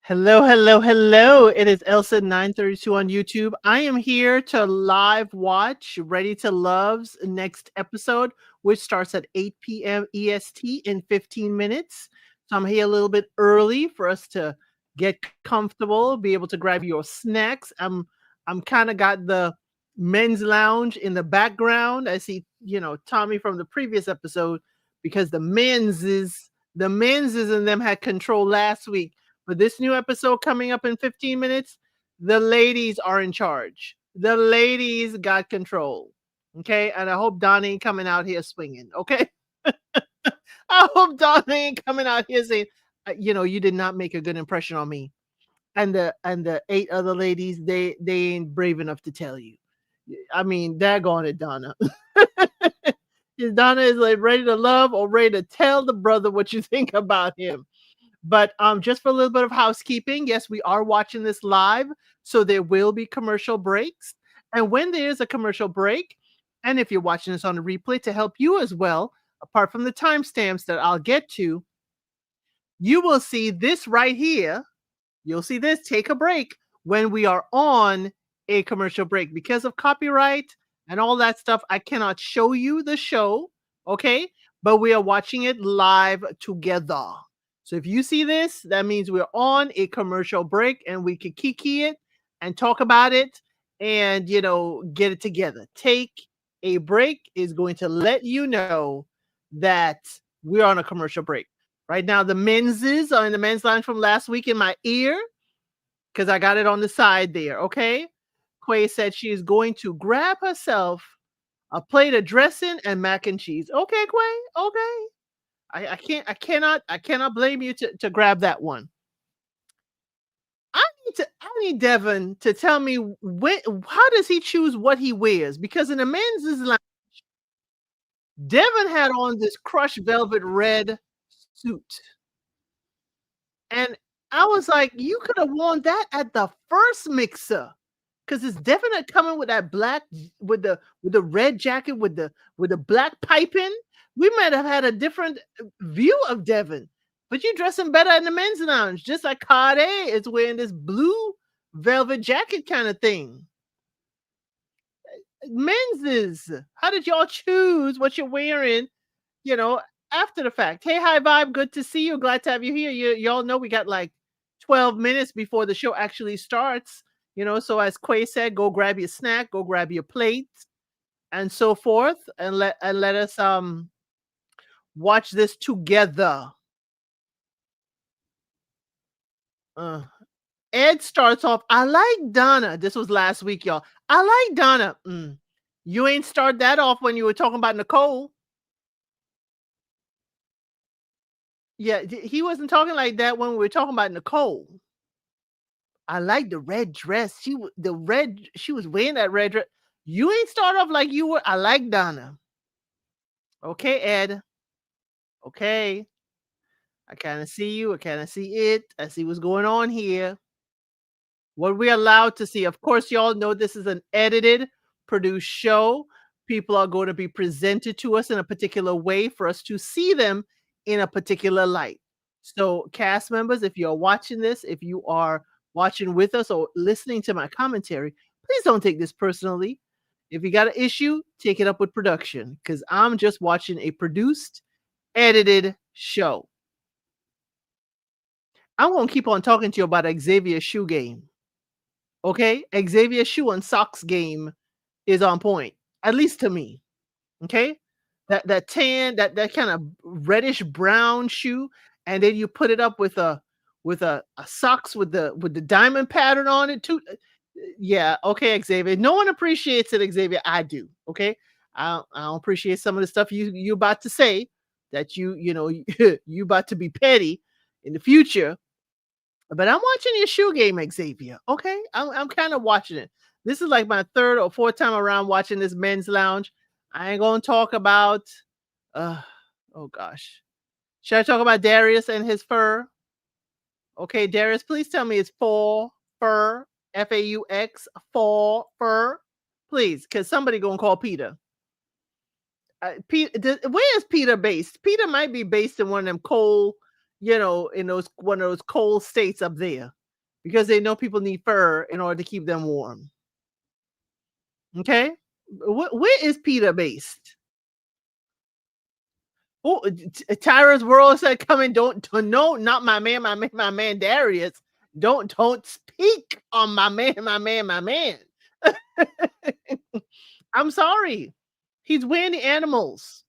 Hello, hello, hello. It is Elsa 932 on YouTube. I am here to live watch Ready to Love's next episode, which starts at 8 p.m. EST in 15 minutes. So I'm here a little bit early for us to get comfortable, be able to grab your snacks. I'm kind of got the men's lounge in the background. I see, Tommy from the previous episode because the men's is and them had control last week. For this new episode coming up in 15 minutes, the ladies are in charge. The ladies got control. Okay. And I hope Donna ain't coming out here swinging. Okay. I hope Donna ain't coming out here saying, you did not make a good impression on me. And the eight other ladies, they ain't brave enough to tell you. I mean, daggone it, Donna. Is Donna is like ready to love or ready to tell the brother what you think about him. But just for a little bit of housekeeping, yes, we are watching this live, so there will be commercial breaks. And when there is a commercial break, and if you're watching this on a replay to help you as well, apart from the timestamps that I'll get to, you will see this right here. You'll see this take a break when we are on a commercial break because of copyright and all that stuff. I cannot show you the show, okay? But we are watching it live together. So if you see this, that means we're on a commercial break and we can kiki it and talk about it and get it together. Take a break is going to let you know that we're on a commercial break. Right now, the menses are in the men's lounge from last week in my ear because I got it on the side there. Okay. Quay said she is going to grab herself a plate of dressing and mac and cheese. Okay, Quay. Okay. I cannot blame you to grab that one. I need Devin to tell me how does he choose what he wears? Because in the men's lounge, Devin had on this crushed velvet red suit. And I was like, you could have worn that at the first mixer. Cause it's definitely coming with that black with the red jacket with the black piping. We might have had a different view of Devin. But you dressing better in the men's lounge, just like Cade is wearing this blue velvet jacket kind of thing. Men's is. How did y'all choose what you're wearing you know, after the fact? Hey, hi, Vibe. Good to see you. Glad to have you here. Y'all know we got like 12 minutes before the show actually starts. So as Quay said, go grab your snack, go grab your plate, and so forth, and let us watch this together. Uh, Ed starts off. I like Donna. This was last week, y'all. I like Donna. You ain't start that off when you were talking about Nicole. Yeah, he wasn't talking like that when we were talking about Nicole. I like the red dress. She was wearing that red dress. You ain't start off like you were. I like Donna. Okay, Ed. Okay. I kind of see you. I kind of see it. I see what's going on here. What we're allowed to see. Of course, y'all know this is an edited, produced show. People are going to be presented to us in a particular way for us to see them in a particular light. So, cast members, if you're watching this, if you are watching with us or listening to my commentary, please don't take this personally. If you got an issue, take it up with production because I'm just watching a produced, edited show. I'm going to keep on talking to you about Xavier shoe game. Okay? Xavier shoe and socks game is on point, at least to me. Okay? That tan, that kind of reddish brown shoe, and then you put it up with a socks with the diamond pattern on it too. Yeah, okay, Xavier. No one appreciates it, Xavier. I do. Okay. I don't appreciate some of the stuff you about to say that you about to be petty in the future. But I'm watching your shoe game, Xavier. Okay, I'm kind of watching it. This is like my third or fourth time around watching this men's lounge. I ain't gonna talk about. Uh, oh gosh, should I talk about Darius and his fur? Okay, Darius, please tell me it's fall fur, FAUX, fall fur, please, because somebody gonna call Peter. Where is Peter based? Peter might be based in one of them cold in those one of those cold states up there because they know people need fur in order to keep them warm. Okay? Where is Peter based? Oh, Tyra's world said, "Coming, no, not my man, my man Darius. Don't speak on my man, my man, my man." I'm sorry. He's wearing the animals.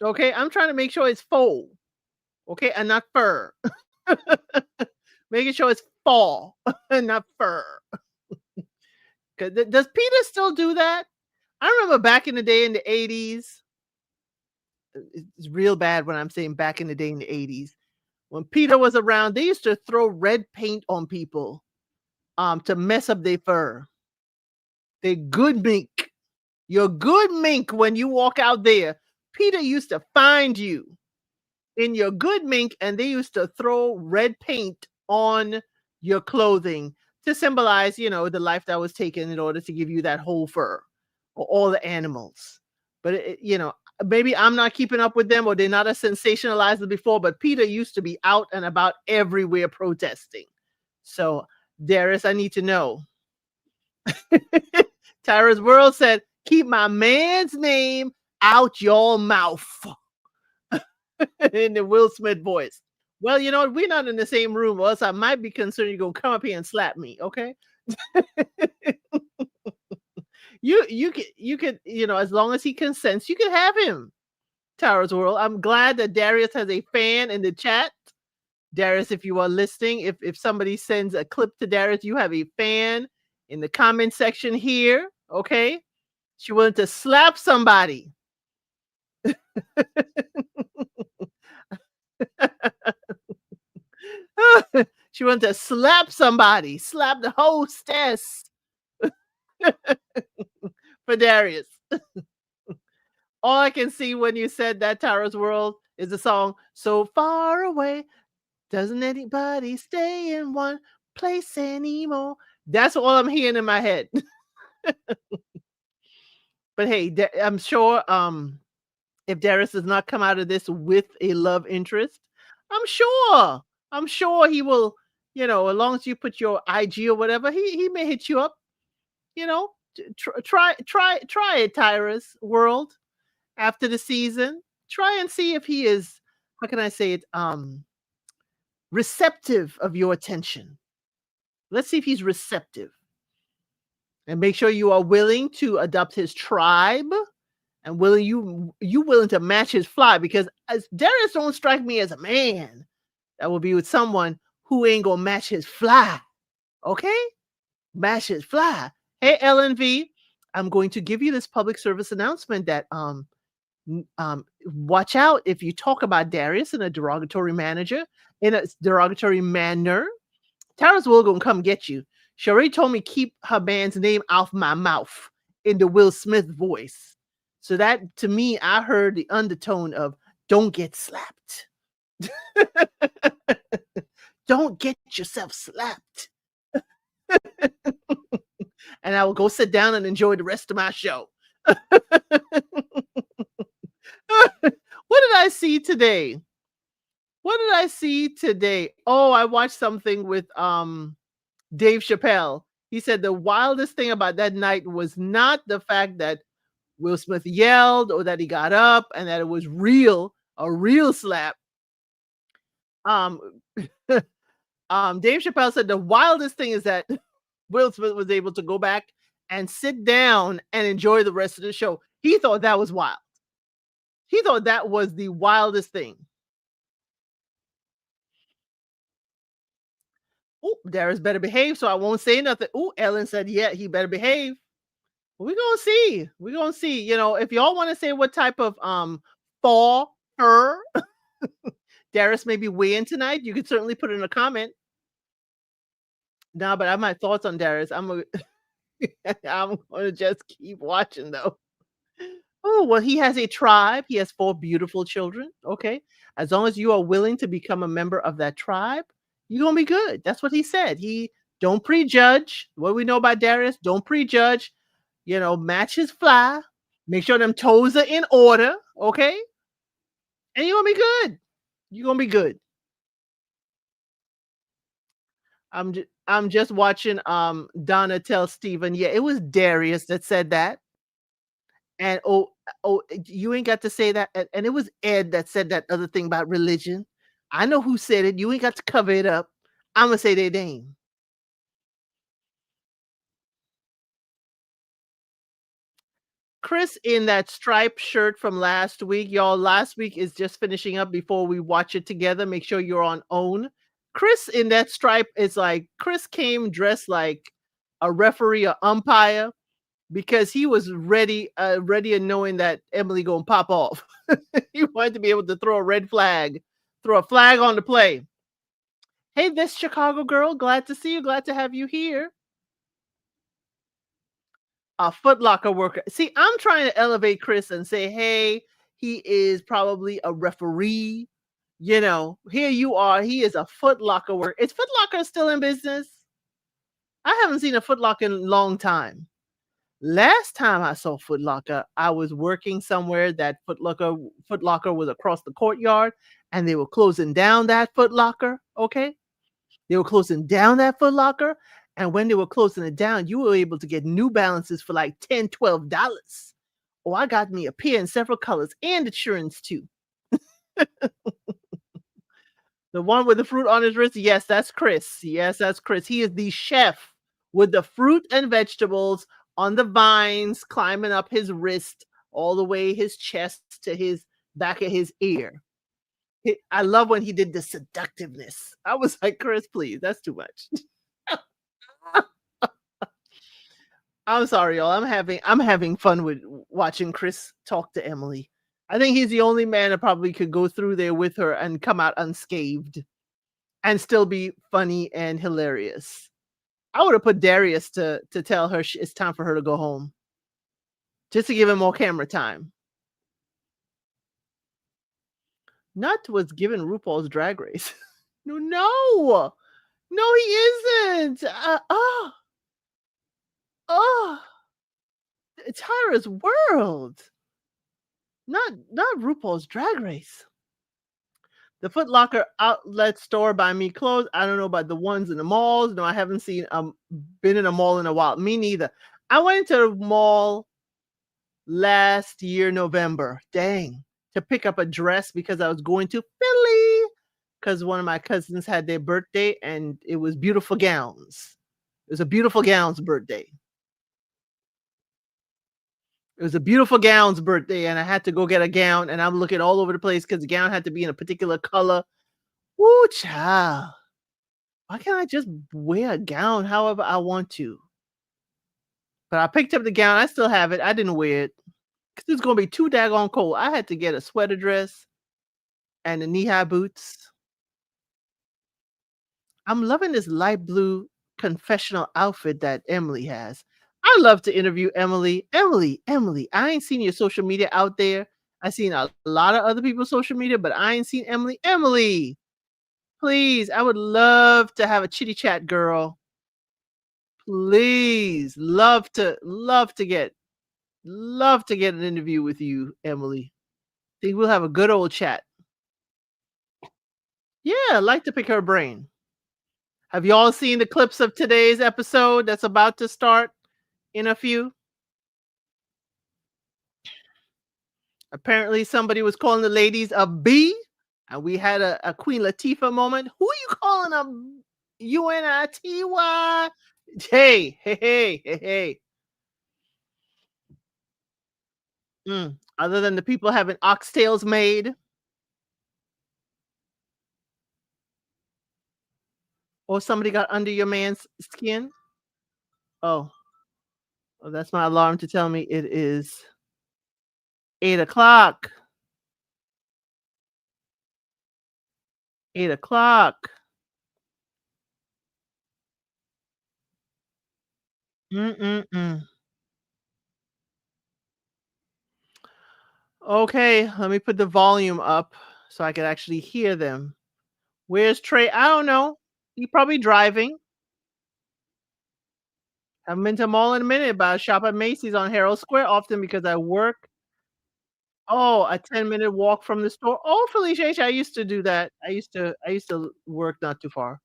Okay, I'm trying to make sure it's faux. Okay, and not fur. Making sure it's fall and not fur. 'Cause does Peter still do that? I remember back in the day in the 80s. It's real bad when I'm saying back in the day in the 80s. When Peter was around, they used to throw red paint on people to mess up their fur. They good mink. You're good mink when you walk out there. Peter used to find you in your good mink, and they used to throw red paint on your clothing to symbolize, the life that was taken in order to give you that whole fur or all the animals. But maybe I'm not keeping up with them or they're not as sensationalized as before, but Peter used to be out and about everywhere protesting. So, Darius, I need to know. Tyra's World said, "Keep my man's name out your mouth." In the Will Smith voice. Well, we're not in the same room, or else I might be concerned you're gonna come up here and slap me, okay? You could, as long as he consents, you can have him. Tara's World. I'm glad that Darius has a fan in the chat. Darius, if you are listening, if somebody sends a clip to Darius, you have a fan in the comment section here, okay? She wanted to slap somebody. She wanted to slap somebody, slap the hostess for Darius. All I can see when you said that, Tara's World, is the song "So Far Away, Doesn't Anybody Stay in One Place Anymore." That's all I'm hearing in my head. But hey, I'm sure if Darius does not come out of this with a love interest, I'm sure, I'm sure he will, as long as you put your IG or whatever, he may hit you up, you know. Try it, Tyra's World. After the season, try and see if he is, how can I say it, receptive of your attention. Let's see if he's receptive. And make sure you are willing to adopt his tribe and you willing to match his fly, because as Darius don't strike me as a man that will be with someone who ain't gonna match his fly. Okay? Match his fly. Hey LNV, I'm going to give you this public service announcement that watch out if you talk about Darius in a derogatory manner. Tara's will gonna come get you. She already told me keep her man's name off my mouth in the Will Smith voice. So that to me, I heard the undertone of "Don't get slapped." Don't get yourself slapped. And I will go sit down and enjoy the rest of my show. What did I see today? What did I see today? Oh, I watched something with Dave Chappelle. He said the wildest thing about that night was not the fact that Will Smith yelled or that he got up and that it was real, a real slap. Um, Dave Chappelle said the wildest thing is that Will Smith was able to go back and sit down and enjoy the rest of the show. He thought that was wild. He thought that was the wildest thing. Oh, Darius better behave, so I won't say nothing. Oh, Ellen said, yeah, he better behave. We're gonna see. We're gonna see. If y'all want to say what type of fall fur Darius may be weighing tonight, you can certainly put it in a comment. No, but I have my thoughts on Darius. I'm gonna just keep watching though. Oh, well, he has a tribe. He has 4 beautiful children. Okay. As long as you are willing to become a member of that tribe, you're gonna be good. That's what he said. He don't prejudge. What we know about Darius, don't prejudge. Match his fly. Make sure them toes are in order. Okay. And you're gonna be good. You're gonna be good. I'm just watching, Donna tell Steven, yeah, it was Darius that said that, and, you ain't got to say that, and it was Ed that said that other thing about religion. I know who said it, you ain't got to cover it up. Imma say their name. Chris in that striped shirt from last week, y'all, last week is just finishing up before we watch it together, make sure you're on OWN. Chris in that stripe is like Chris came dressed like a referee or umpire because he was ready and knowing that Emily gonna pop off. He wanted to be able to throw a red flag, throw a flag on the play. "Hey, this Chicago girl, glad to see you, glad to have you here." A Foot Locker worker. See, I'm trying to elevate Chris and say, "Hey, he is probably a referee." Here you are, he is a Foot Locker worker. Is Foot Locker still in business? I haven't seen a Foot Locker in a long time. Last time I saw Foot Locker, I was working somewhere that Foot Locker was across the courtyard, and they were closing down that Foot Locker, okay? They were closing down that Foot Locker, and when they were closing it down, you were able to get New Balances for like $10, $12. Oh, I got me a pair in several colors and insurance too. The one with the fruit on his wrist, yes, that's Chris. Yes, that's Chris. He is the chef with the fruit and vegetables on the vines climbing up his wrist all the way his chest to his back of his ear. I love when he did the seductiveness. I was like, "Chris, please, that's too much." I'm sorry, y'all. I'm having fun with watching Chris talk to Emily. I think he's the only man that probably could go through there with her and come out unscathed and still be funny and hilarious. I would have put Darius to tell her it's time for her to go home, just to give him more camera time. Nut was given RuPaul's Drag Race. No, no, no, he isn't. Oh, Tyra's World, not RuPaul's Drag Race. The Foot Locker outlet store by me closed. I don't know about the ones in the malls. No, I haven't been in a mall in a while. Me neither. I went to the mall last year, November. Dang. To pick up a dress because I was going to Philly because one of my cousins had their birthday and it was beautiful gowns. It was a beautiful gowns birthday. It was a beautiful gown's birthday, and I had to go get a gown, and I'm looking all over the place because the gown had to be in a particular color. Ooh, child. Why can't I just wear a gown however I want to? But I picked up the gown. I still have it. I didn't wear it because it's gonna be too daggone cold. I had to get a sweater dress and the knee-high boots. I'm loving this light blue confessional outfit that Emily has. I love to interview Emily. Emily, I ain't seen your social media out there. I seen a lot of other people's social media, but I ain't seen Emily. Emily, please, I would love to have a chitty chat, girl. Please, love to get an interview with you, Emily. Think we'll have a good old chat. Yeah, I'd like to pick her brain. Have you all seen the clips of today's episode that's about to start in a few? Apparently, somebody was calling the ladies a B, and we had a Queen Latifah moment. Who are you calling a UNITY? Hey, hey, hey, hey, hey. Other than the people having oxtails made, or somebody got under your man's skin. Oh, well, that's my alarm to tell me it is 8 o'clock. 8 o'clock. Mm-mm-mm. Okay, let me put the volume up so I can actually hear them. Where's Trey? I don't know. He probably driving. Haven't been to a mall in a minute, but I shop at Macy's on Herald Square often because I work. Oh, a 10-minute walk from the store. Oh, Felicia H, I used to do that. I used to work not too far.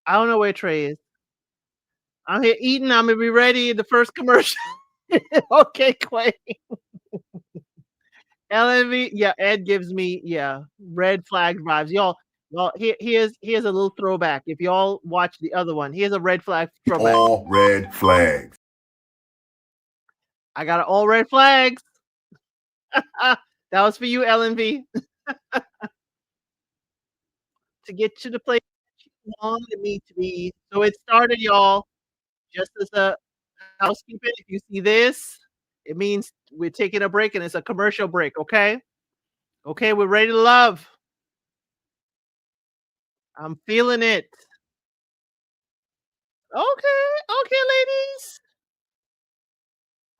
I don't know where Trey is. I'm here eating. I'm gonna be ready. The first commercial. Okay, Quay. LNV, yeah, Ed gives me, yeah, red flag vibes. Y'all, here's a little throwback. If y'all watch the other one, here's a red flag throwback. All red flags. I got all red flags. That was for you, LNV, to get to the place you wanted me to be. So it started, y'all, just as a housekeeping. If you see this, it means we're taking a break and it's a commercial break, okay? Okay, we're ready to love. I'm feeling it. Okay, okay, ladies.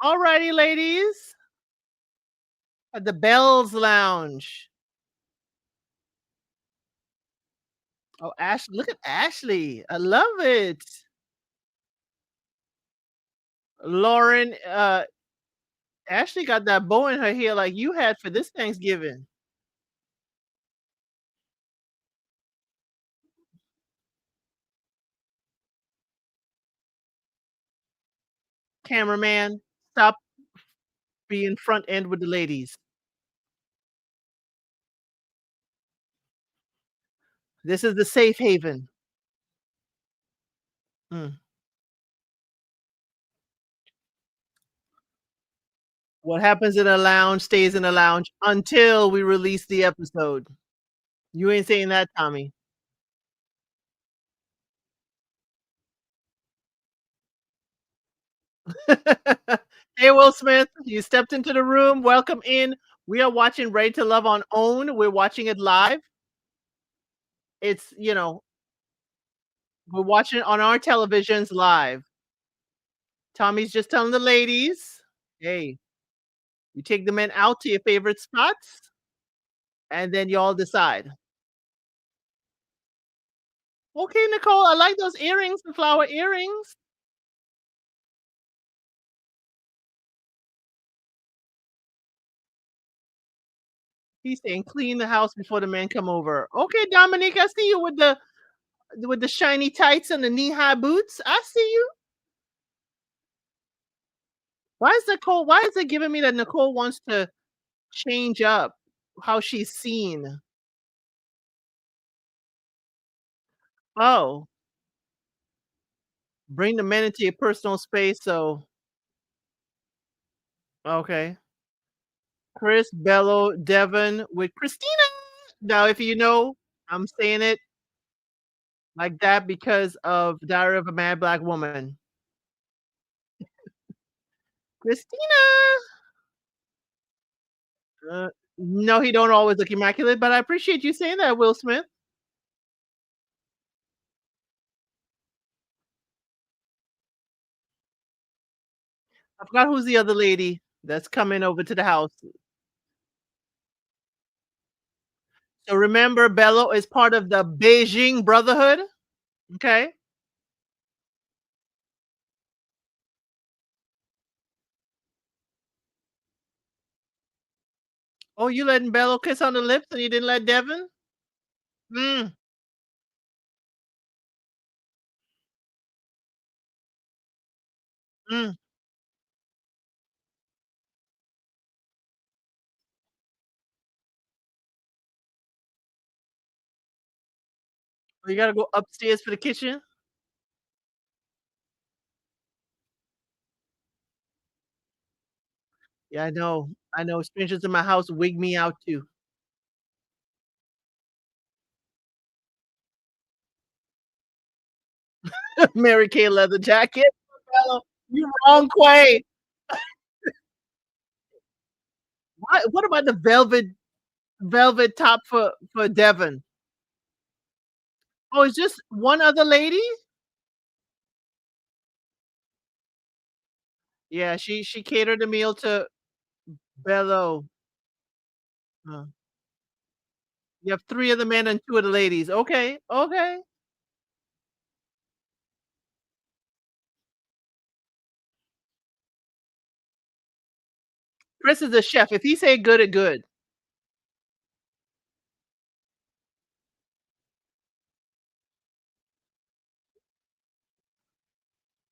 Alrighty, ladies. At the Bells Lounge. Oh, Ash, look at Ashley. I love it. Lauren, Ashley got that bow in her hair like you had for this Thanksgiving. Cameraman, stop being front end with the ladies. This is the safe haven. Mm. What happens in a lounge stays in a lounge until we release the episode. You ain't saying that, Tommy. Hey, Will Smith, you stepped into the room. Welcome in. We are watching Ready to Love on OWN. We're watching it live. It's, we're watching it on our televisions live. Tommy's just telling the ladies, hey, you take the men out to your favorite spots, and then y'all decide. Okay, Nicole, I like those earrings, the flower earrings. He's saying clean the house before the men come over. Okay, Dominique, I see you with the shiny tights and the knee-high boots. I see you. Why is it giving me that Nicole wants to change up how she's seen? Oh, bring the men into your personal space, so okay. Chris, Bello, Devon with Christina. Now, if you know, I'm saying it like that because of Diary of a Mad Black Woman. Christina. Uh, no, he don't always look immaculate, but I appreciate you saying that, Will Smith. I forgot who's the other lady that's coming over to the house. So remember, Bello is part of the Beijing Brotherhood. Okay. Oh, you letting Bello kiss on the lips and you didn't let Devin? Mm, mm. Oh, you gotta go upstairs for the kitchen? Yeah, I know. I know. Strangers in my house wig me out too. Mary Kay leather jacket. Bello, you wrong, Quay. What about the velvet top for Devon? Oh, it's just one other lady? Yeah, she catered the meal to Bello. Uh, you have 3 of the men and 2 of the ladies. Okay, okay. Chris is a chef. If he say good, it good.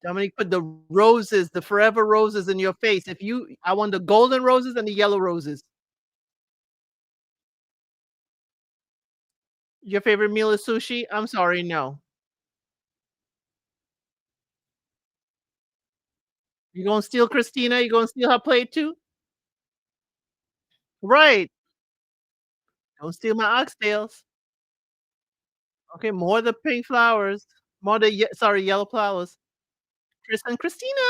Dominique put the roses, the forever roses in your face. If you I want the golden roses and the yellow roses. Your favorite meal is sushi? I'm sorry, no. You gonna steal Christina? You gonna steal her plate too? Right. Don't steal my oxtails. Okay, more the pink flowers. More the sorry, yellow flowers. Chris and Christina.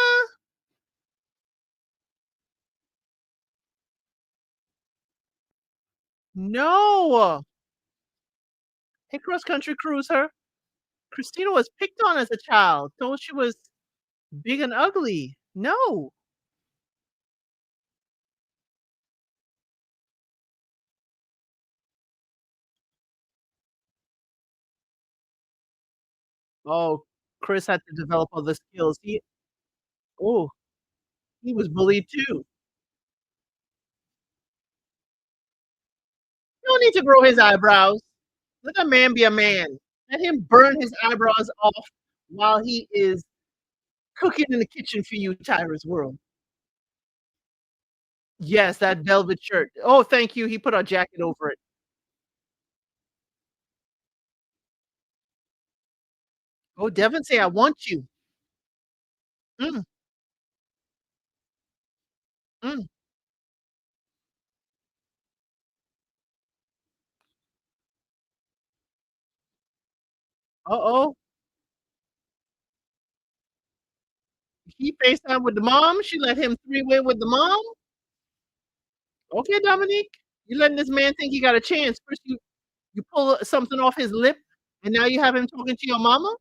No. Hey, cross country cruiser. Christina was picked on as a child, told she was big and ugly. No. Oh, Chris had to develop all the skills. Oh, he was bullied too. You don't need to grow his eyebrows. Let a man be a man. Let him burn his eyebrows off while he is cooking in the kitchen for you, Tyra's world. Yes, that velvet shirt. Oh, thank you. He put a jacket over it. Oh, Devin say, "I want you." Mm, mm. Uh-oh. He FaceTime with the mom. She let him three-way with the mom. Okay, Dominique. You letting this man think he got a chance. First you pull something off his lip, and now you have him talking to your mama?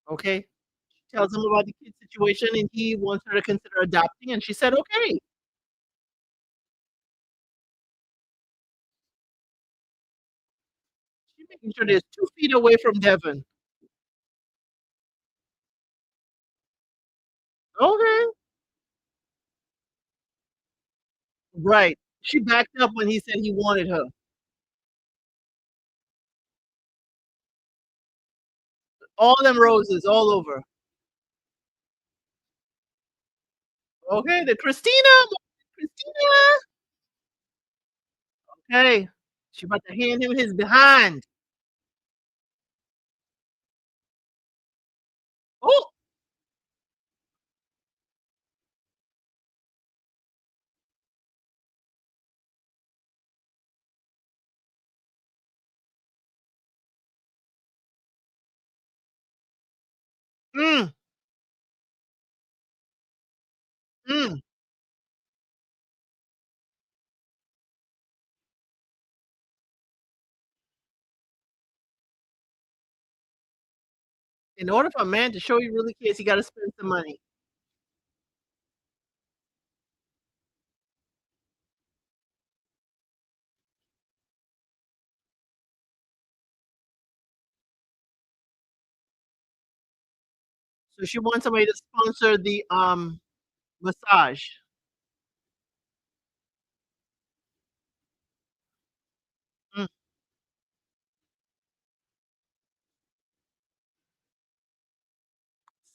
Okay. Tells him about the kid situation, and he wants her to consider adopting, and she said, "Okay." She's making sure there's 2 feet away from Devin. Okay. Right. She backed up when he said he wanted her. All them roses all over. Okay, the Christina. Okay. She about to hand him his behind. Oh, mm, mm. In order for a man to show he really cares, he gotta spend some money. So she wants somebody to sponsor the, massage. Mm.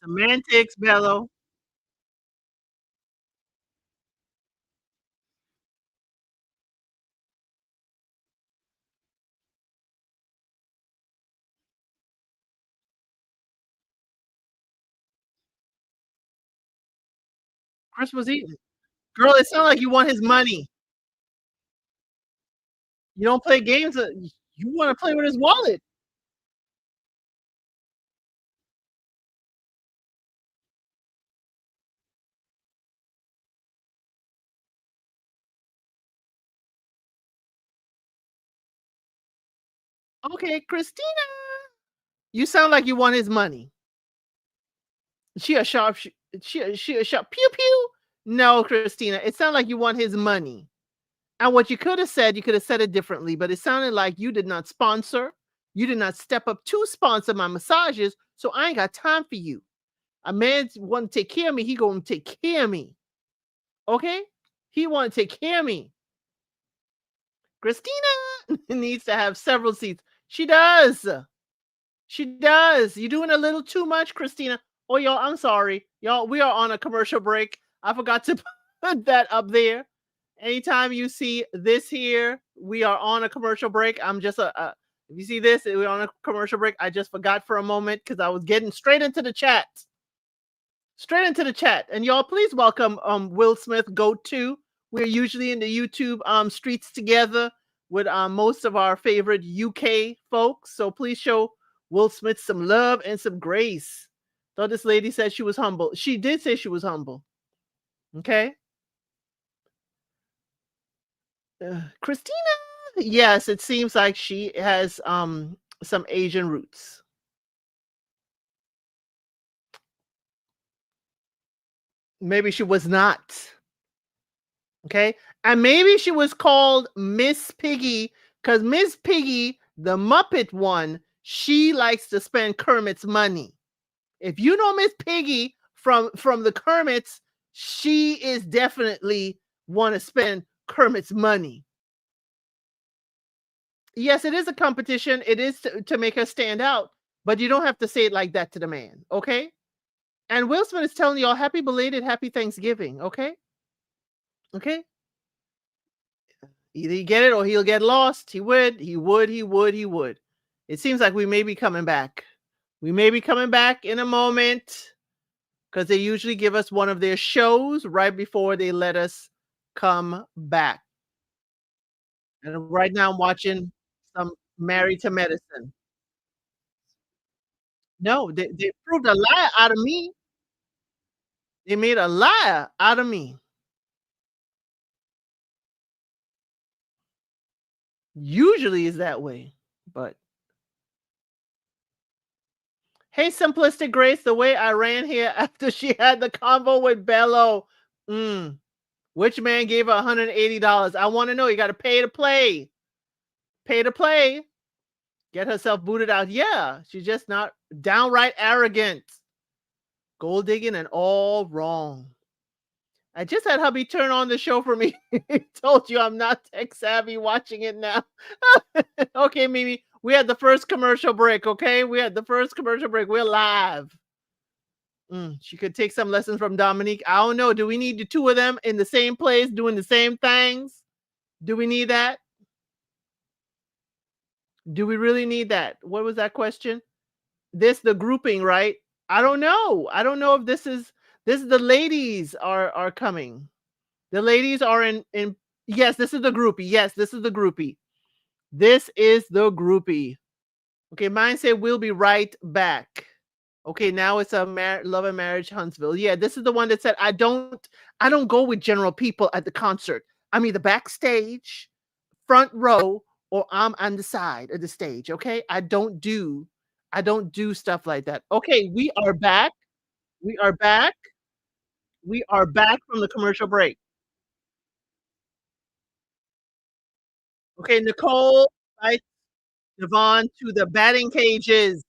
Semantics, Bello. Chris was eating. Girl, it sound like you want his money. You don't play games, you wanna play with his wallet. Okay, Christina. You sound like you want his money. She a sharp sh she a sharp pew pew. No, Christina, it sounded like you want his money. And what you could have said it differently, but it sounded like you did not sponsor. You did not step up to sponsor my massages, so I ain't got time for you. A man want to take care of me, he gonna take care of me. Okay? He wanna take care of me. Christina needs to have several seats. She does. She does. You're doing a little too much, Christina. Oh, y'all, I'm sorry. Y'all, we are on a commercial break. I forgot to put that up there. Anytime you see this here, we are on a commercial break. I'm just if you see this, we're on a commercial break. I just forgot for a moment because I was getting straight into the chat. Straight into the chat. And y'all, please welcome Will Smith Go To. We're usually in the YouTube streets together with most of our favorite UK folks. So please show Will Smith some love and some grace. Thought this lady said she was humble. She did say she was humble. Okay. Christina. Yes, it seems like she has some Asian roots. Maybe she was not. Okay. And maybe she was called Miss Piggy because Miss Piggy, the Muppet one, she likes to spend Kermit's money. If you know Miss Piggy from the Kermits, she is definitely want to spend Kermit's money. Yes, it is a competition. It is to make her stand out, but you don't have to say it like that to the man. Okay. And Will Smith is telling y'all happy belated happy Thanksgiving. Okay. Okay. Either you get it or he'll get lost. He would, he would, he would, he would. It seems like we may be coming back. We may be coming back in a moment because they usually give us one of their shows right before they let us come back. And right now I'm watching some Married to Medicine. No, they proved a liar out of me. They made a liar out of me. Usually is that way, but hey, Simplistic Grace, the way I ran here after she had the combo with Bello. Mm, which man gave her $180? I want to know. You got to pay to play. Pay to play. Get herself booted out. Yeah, she's just not downright arrogant. Gold digging and all wrong. I just had hubby turn on the show for me. He told you I'm not tech savvy watching it now. Okay, Mimi. We had the first commercial break, okay? We had the first commercial break. We're live. She could take some lessons from Dominique. I don't know. Do we need the two of them in the same place doing the same things? Do we need that? Do we really need that? What was that question? This the grouping, right? I don't know. I don't know if this is the ladies are coming. The ladies are in yes, this is the groupie. Yes, this is the groupie. This is the groupie. Okay, mine said we'll be right back. Okay, now it's a Love and Marriage Huntsville. Yeah, this is the one that said I don't go with general people at the concert. I'm either backstage, front row, or I'm on the side of the stage. Okay, I don't do stuff like that. Okay, we are back. We are back. We are back from the commercial break. Okay, Nicole, right, Devon to the batting cages.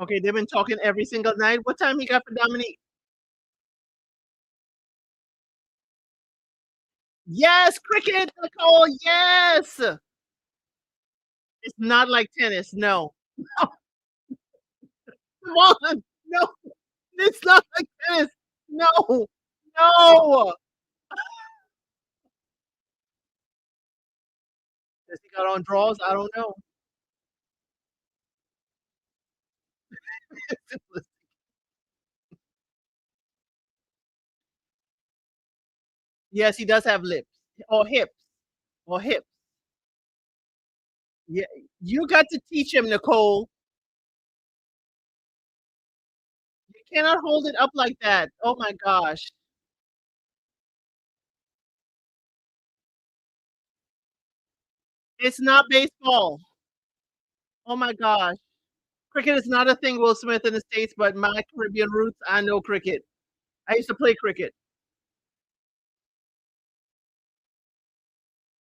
Okay, they've been talking every single night. What time he got for Dominique? Yes, cricket, Nicole, yes! It's not like tennis, no. Come on, no, it's not like tennis. No, no. Has he got on draws? I don't know. Yes, he does have lips or hips or hips. Yeah, you got to teach him, Nicole. You cannot hold it up like that. Oh my gosh. It's not baseball. Oh my gosh. Cricket is not a thing, Will Smith, in the States, but my Caribbean roots, I know cricket. I used to play cricket.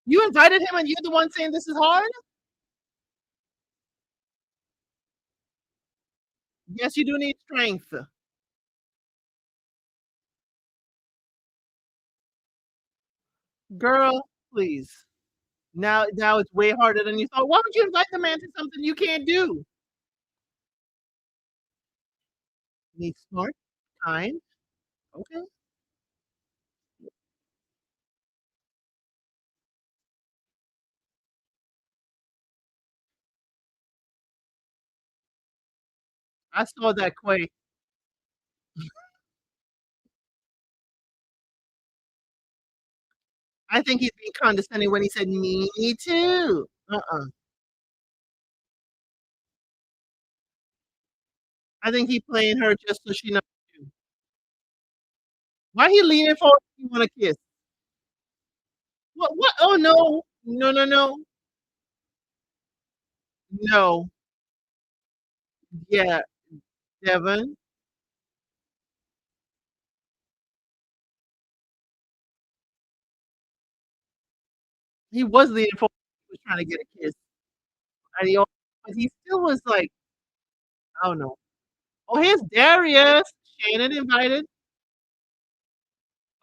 You invited him and you're the one saying this is hard? Yes, you do need strength. Girl, please. Now it's way harder than you thought. Why would you invite the man to something you can't do? Need smart, kind. Okay. I saw that Quay. I think he's being condescending when he said, "Me too." I think he playing her just so she knows you. Why he leaning forward if you wanna kiss? What? Oh, no. No, no, no. No. Yeah, Devin. He was leaning forward, he was trying to get a kiss, and but he still was like, I don't know. Oh, here's Darius. Shannon invited.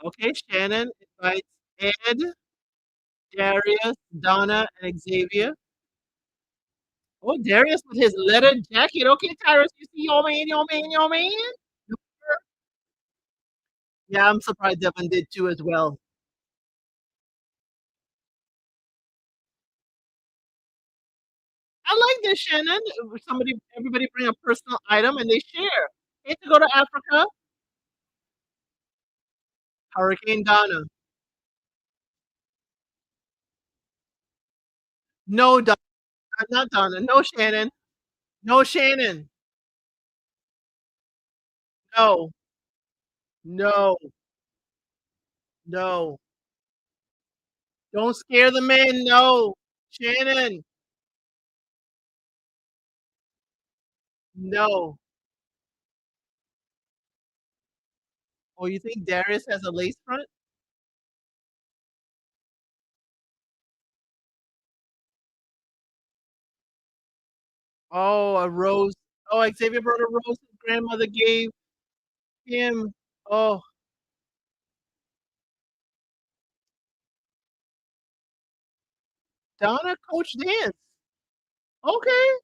Okay, Shannon invites Ed, Darius, Donna, and Xavier. Oh, Darius with his leather jacket. Okay, Tyrus, you see your man, your man, your man? Yeah, I'm surprised Devin did too as well. I like this, Shannon. Everybody bring a personal item and they share. Hate to go to Africa. Hurricane Donna. No, not Donna. No, Shannon. No, Shannon. No, no, no. Don't scare the men. No, Shannon. No. Oh, you think Darius has a lace front? Oh, a rose. Oh, Xavier brought a rose his grandmother gave him. Oh, Donna coach dance. Okay.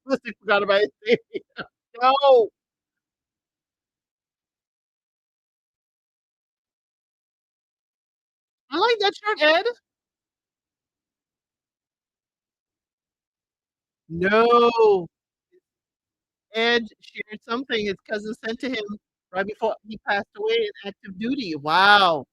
Listen, forgot about Xavier. No, I like that shirt, Ed. No, Ed shared something his cousin sent to him right before he passed away in active duty. Wow.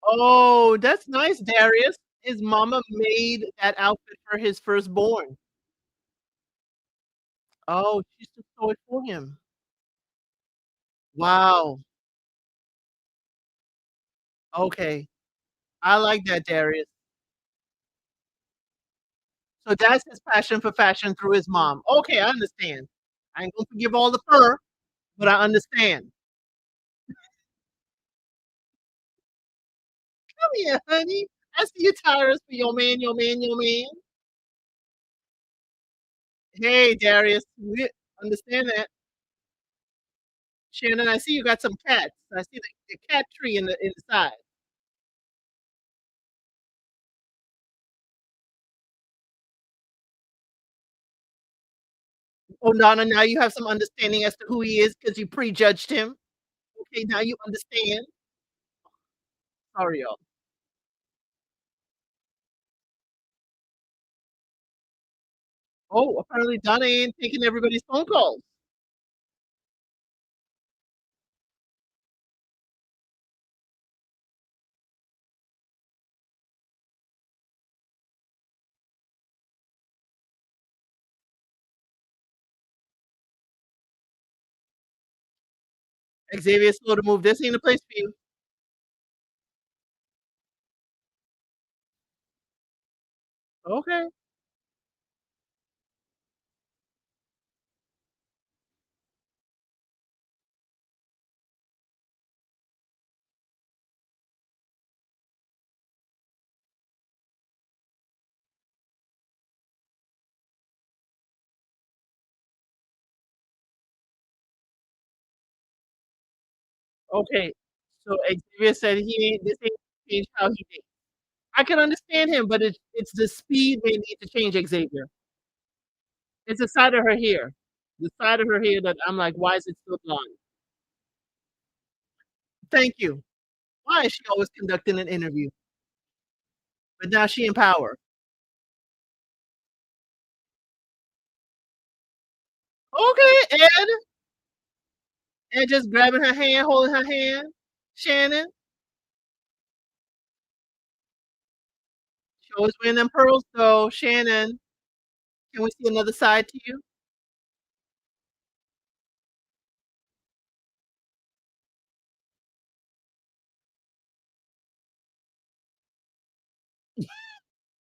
Oh, that's nice, Darius. His mama made that outfit for his firstborn. Oh, she used to sew it for him. Wow. Okay. I like that, Darius. So that's his passion for fashion through his mom. Okay, I understand. I ain't gonna forgive all the fur, but I understand. Come here, honey. I see you tires for your man, your man, your man. Hey, Darius, we understand that. Shannon, I see you got some cats. I see the cat tree in the side. Oh, Donna, now you have some understanding as to who he is because you prejudged him. Okay, now you understand. Sorry, y'all. Oh, apparently Donna ain't taking everybody's phone calls. Xavier, slow to move. This ain't a place for you. Okay. Okay. So Xavier said he ain't this ain't changed how he thinks. I can understand him, but it's the speed they need to change Xavier. It's the side of her hair. The side of her hair that I'm like, "Why is it still blonde?" Thank you. Why is she always conducting an interview? But now she in power. Okay, Ed. Ed just grabbing her hand, holding her hand. Shannon, she always wearing them pearls though. Shannon, can we see another side to you?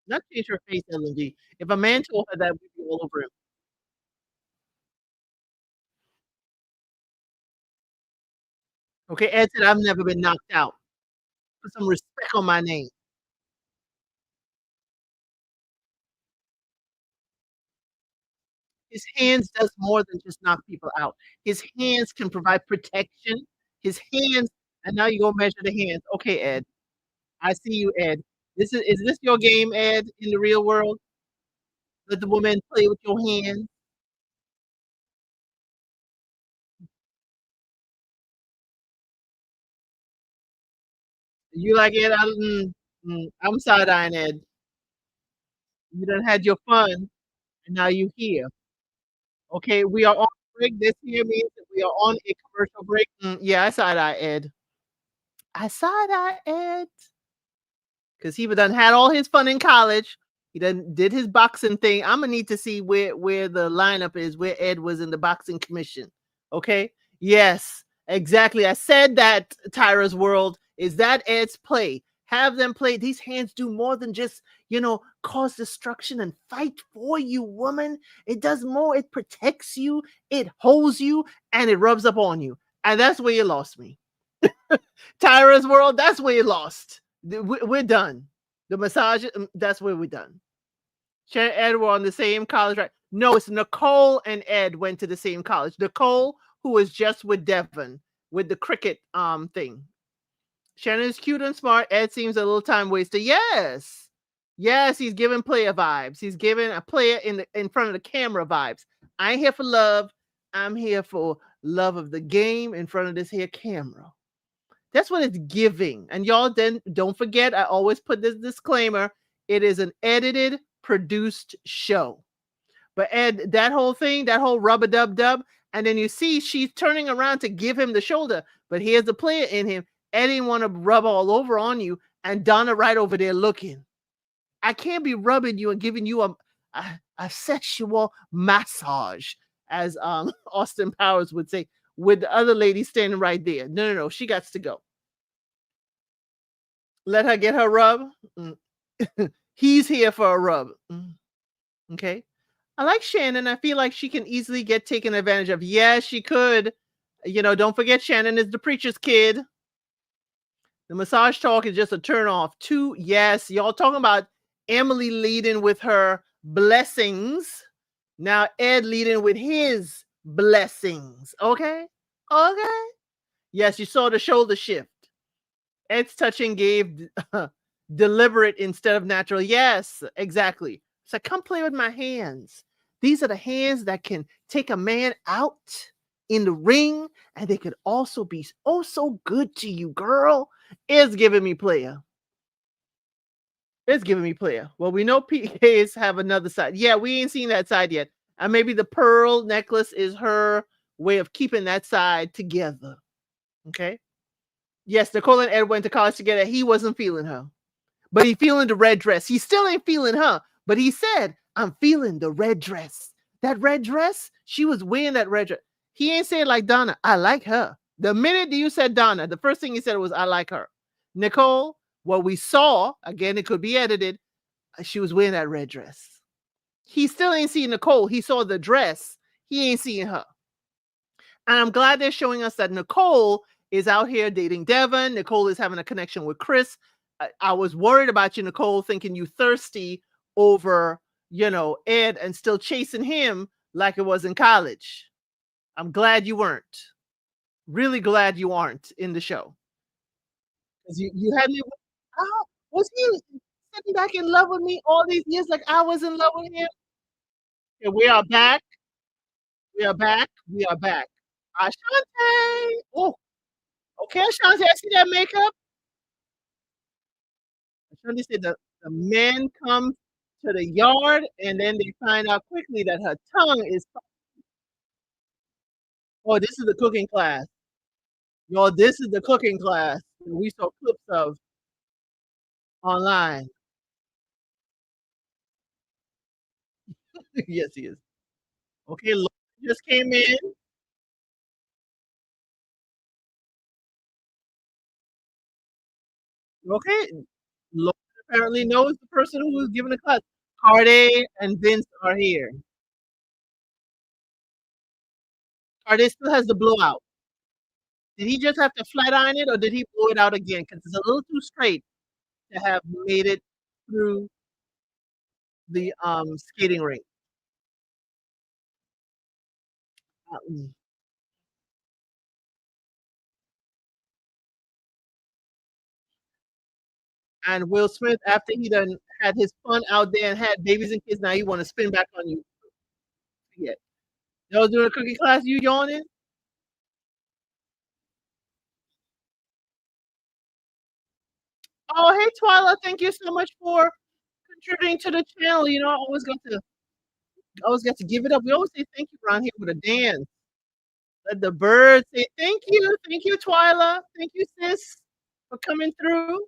Not change her face, LNG. If a man told her that, we'd be all over him. Okay, Ed said, "I've never been knocked out. Put some respect on my name." His hands does more than just knock people out. His hands can provide protection. His hands and now you go measure the hands. Okay, Ed, I see you, Ed. Is this your game, Ed, in the real world? Let the woman play with your hands? You like it? I'm side-eyeing Ed. You done had your fun, and now you here. Okay, we are on break. This here means that we are on a commercial break. Yeah, I side-eye Ed. I side-eye Ed. 'Cause he done had all his fun in college. He done did his boxing thing. Imma need to see where the lineup is, where Ed was in the boxing commission, okay? Yes, exactly. I said that, Tyra's World. Is that Ed's play? Have them play. These hands do more than just, cause destruction and fight for you, woman. It does more. It protects you, it holds you, and it rubs up on you. And that's where you lost me. Tyra's World, that's where you lost. We're done. The massage, that's where we're done. Shannon and Ed were on the same college, right? No, it's Nicole and Ed went to the same college. Nicole, who was just with Devon with the cricket thing. Shannon is cute and smart. Ed seems a little time waster. Yes. Yes, he's giving player vibes. He's giving a player in front of the camera vibes. I ain't here for love. I'm here for love of the game in front of this here camera. That's what it's giving. And y'all then don't forget, I always put this disclaimer. It is an edited, produced show. But Ed, that whole thing, that whole rub a dub dub, and then you see she's turning around to give him the shoulder. But here's the player in him. Ed didn't want to rub all over on you, and Donna right over there looking. I can't be rubbing you and giving you a sexual massage, as Austin Powers would say, with the other lady standing right there. No, no, no. She got to go. Let her get her rub. He's here for a rub. Okay. I like Shannon. I feel like she can easily get taken advantage of. Yes, she could. Don't forget Shannon is the preacher's kid. The massage talk is just a turn off. Two, yes, y'all talking about Emily leading with her blessings. Now Ed leading with his blessings. Okay. Okay. Yes, you saw the shoulder shift. Ed's touching gave deliberate instead of natural. Yes, exactly. So come play with my hands. These are the hands that can take a man out in the ring, and they could also be oh so good to you, girl. It's giving me player. It's giving me player. Well, we know PKs have another side. Yeah, we ain't seen that side yet. And maybe the pearl necklace is her way of keeping that side together. Okay. Yes, Nicole and Ed went to college together. He wasn't feeling her, but he feeling the red dress. He still ain't feeling her, but he said, "I'm feeling the red dress." That red dress, she was wearing that red dress. He ain't saying like Donna. I like her. The minute you said Donna, the first thing he said was, "I like her." Nicole, what we saw again, it could be edited. She was wearing that red dress. He still ain't seeing Nicole. He saw the dress. He ain't seeing her. And I'm glad they're showing us that Nicole is out here dating Devon. Nicole is having a connection with Chris. I was worried about you, Nicole, thinking you thirsty over, Ed and still chasing him like it was in college. I'm glad you weren't. Really glad you aren't in the show. 'Cause you had me oh, was he sitting back in love with me all these years like I was in love with him? And we are back, we are back, we are back. Ashante! Oh, okay, Ashanti, I see that makeup. Ashanti said the men come to the yard, and then they find out quickly that her tongue is oh, this is the cooking class. Y'all, this is the cooking class that we saw clips of online. Yes, he is. Okay, Lauren just came in. Okay, Lauren apparently knows the person who was giving the class. Carde and Vince are here. Carde still has the blowout. Did he just have to flat iron it, or did he blow it out again? Because it's a little too straight to have made it through the skating rink. Mm. And Will Smith, after he done had his fun out there and had babies and kids, now he want to spin back on you. Yeah. Y'all doing a cookie class? You yawning? Oh, hey, Twyla. Thank you so much for contributing to the channel. You know, I always got to give it up. We always say thank you around here with a dance. Let the birds say thank you. Thank you, Twyla. Thank you, sis, for coming through.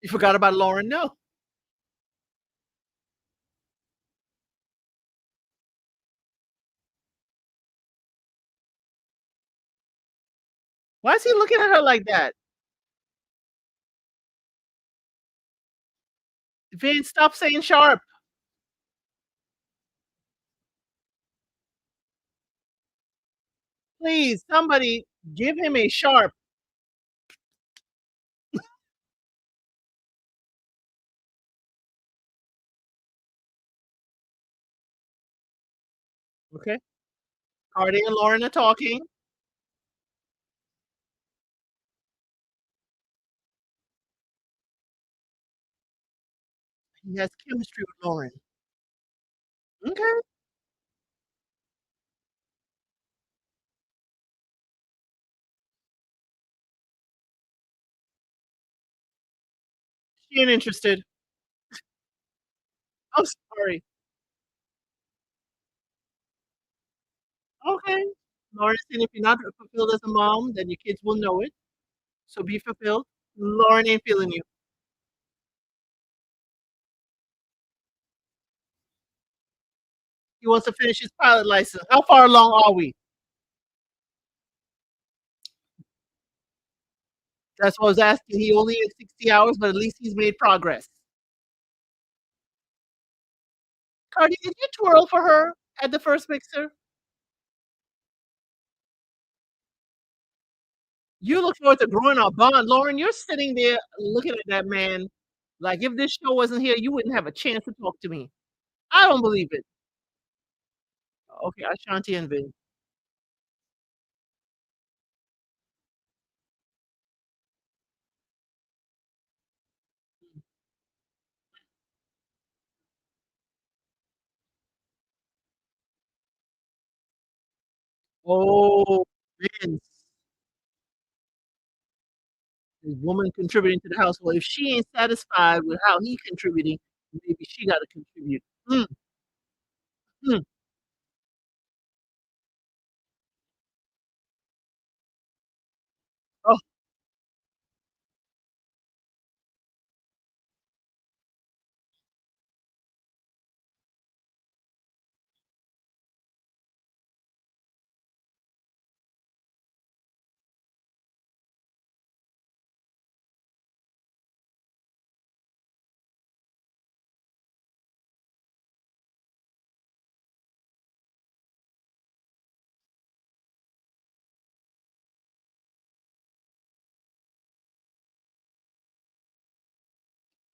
You forgot about Lauren. No. Why is he looking at her like that? Vince, stop saying sharp. Please, somebody give him a sharp. Okay. Cardi and Lauren are talking. He has chemistry with Lauren. Okay. She ain't interested. I'm sorry. Okay. Lauren said if you're not fulfilled as a mom, then your kids will know it. So be fulfilled. Lauren ain't feeling you. He wants to finish his pilot license. How far along are we? That's what I was asking. He only has 60 hours, but at least he's made progress. Cardi, did you twirl for her at the first mixer? You look forward to growing our bond. Lauren, you're sitting there looking at that man like if this show wasn't here, you wouldn't have a chance to talk to me. I don't believe it. Okay, Ashanti and Vin. Oh, Vince, the woman contributing to the household. If she ain't satisfied with how he contributing, maybe she got to contribute. Mm, mm. Oh,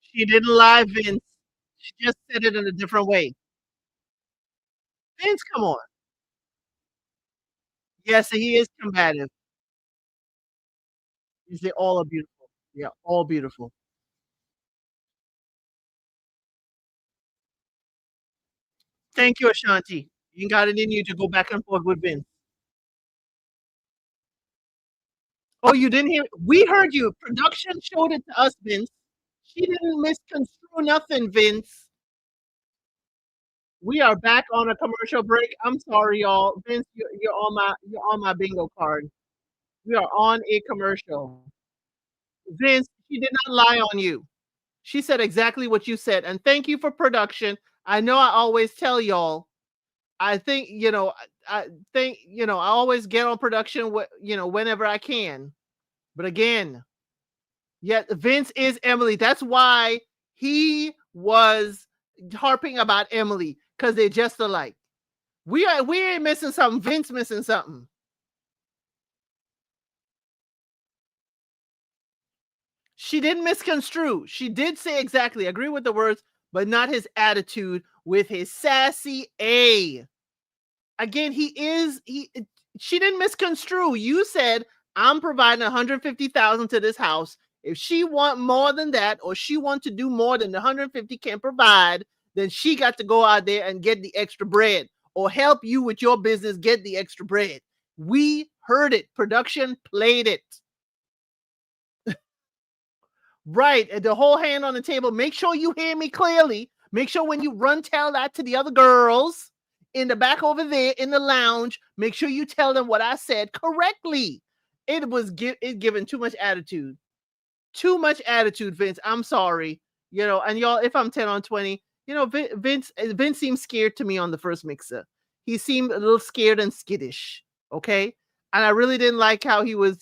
she didn't lie, Vince. She just said it in a different way. Vince, come on. Yes, he is combative. They all are beautiful. Yeah, all beautiful. Thank you, Ashanti. You got it in you to go back and forth with Vince. Oh, you didn't hear we heard you. Production showed it to us, Vince. She didn't misconstrue nothing, Vince. We are back on a commercial break. I'm sorry, y'all. Vince, you're on my bingo card. We are on a commercial. Vince, she did not lie on you. She said exactly what you said. And thank you for production. I know I always tell y'all, I think, I think, I always get on production, whenever I can. But again, yeah, Vince is Emily. That's why he was harping about Emily because they're just alike. We ain't missing something. Vince missing something. She didn't misconstrue. She did say exactly, agree with the words, but not his attitude with his sassy A. Again, she didn't misconstrue. You said, I'm providing 150,000 to this house. If she want more than that, or she want to do more than the 150 can provide, then she got to go out there and get the extra bread or help you with your business get the extra bread. We heard it. Production played it. Right. And the whole hand on the table. Make sure you hear me clearly. Make sure when you run tell that to the other girls in the back over there in the lounge, make sure you tell them what I said correctly. It was given too much attitude. Too much attitude, Vince. I'm sorry. And y'all, if I'm 10 on 20, Vince seemed scared to me on the first mixer. He seemed a little scared and skittish. Okay. And I really didn't like how he was,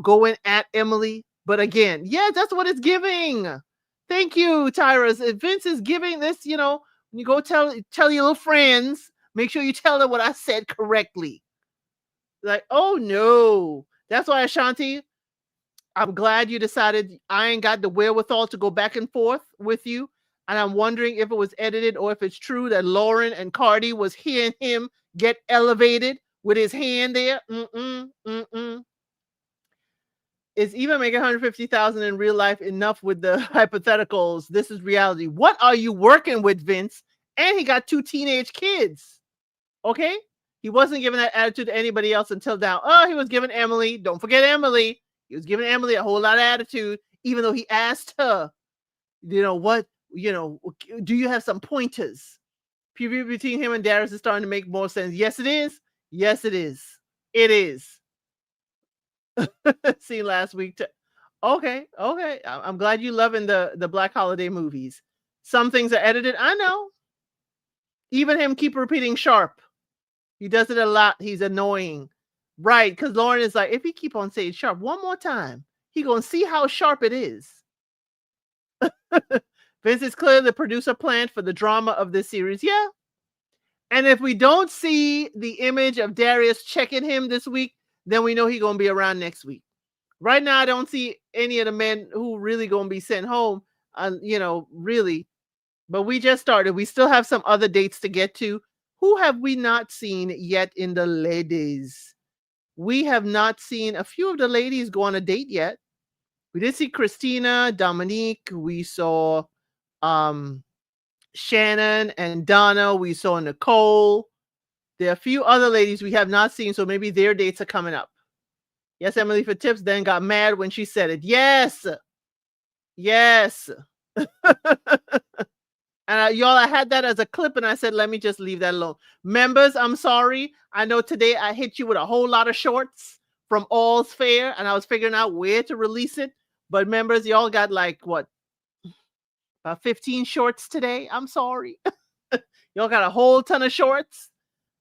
going at Emily. But again, yeah, that's what it's giving. Thank you, Tyrus. If Vince is giving this, when you go tell your little friends, make sure you tell them what I said correctly. Like, oh no. That's why, Ashanti, I'm glad you decided I ain't got the wherewithal to go back and forth with you. And I'm wondering if it was edited or if it's true that Lauren and Cardi was hearing him get elevated with his hand there. Mm-mm, mm-mm. Is even making 150,000 in real life enough with the hypotheticals? This is reality. What are you working with, Vince? And he got two teenage kids. Okay? He wasn't giving that attitude to anybody else until now. Oh, he was giving Emily. Don't forget Emily. He was giving Emily a whole lot of attitude, even though he asked her, what, do you have some pointers? PV between him and Darius is starting to make more sense. Yes, it is. Yes, it is. It is. Seen last week. Okay, okay. I'm glad you loving the Black Holiday movies. Some things are edited. I know. Even him keep repeating sharp. He does it a lot. He's annoying. Right, because Lauren is like, if he keep on saying sharp one more time, he gonna see how sharp it is. Vince is clearly the producer planned for the drama of this series. Yeah. And if we don't see the image of Darius checking him this week, then we know he's gonna be around next week. Right now, I don't see any of the men who really gonna be sent home. Really. But we just started. We still have some other dates to get to. Who have we not seen yet in the ladies? We have not seen a few of the ladies go on a date yet. We did see Christina, Dominique. We saw um, Shannon and Donna. We saw Nicole. There are a few other ladies we have not seen, so maybe their dates are coming up. Yes, Emily for tips, then got mad when she said it. Yes. Yes. And y'all, I had that as a clip and I said, let me just leave that alone. Members, I'm sorry. I know today I hit you with a whole lot of shorts from All's Fair and I was figuring out where to release it. But members, y'all got like what? About 15 shorts today. I'm sorry. Y'all got a whole ton of shorts.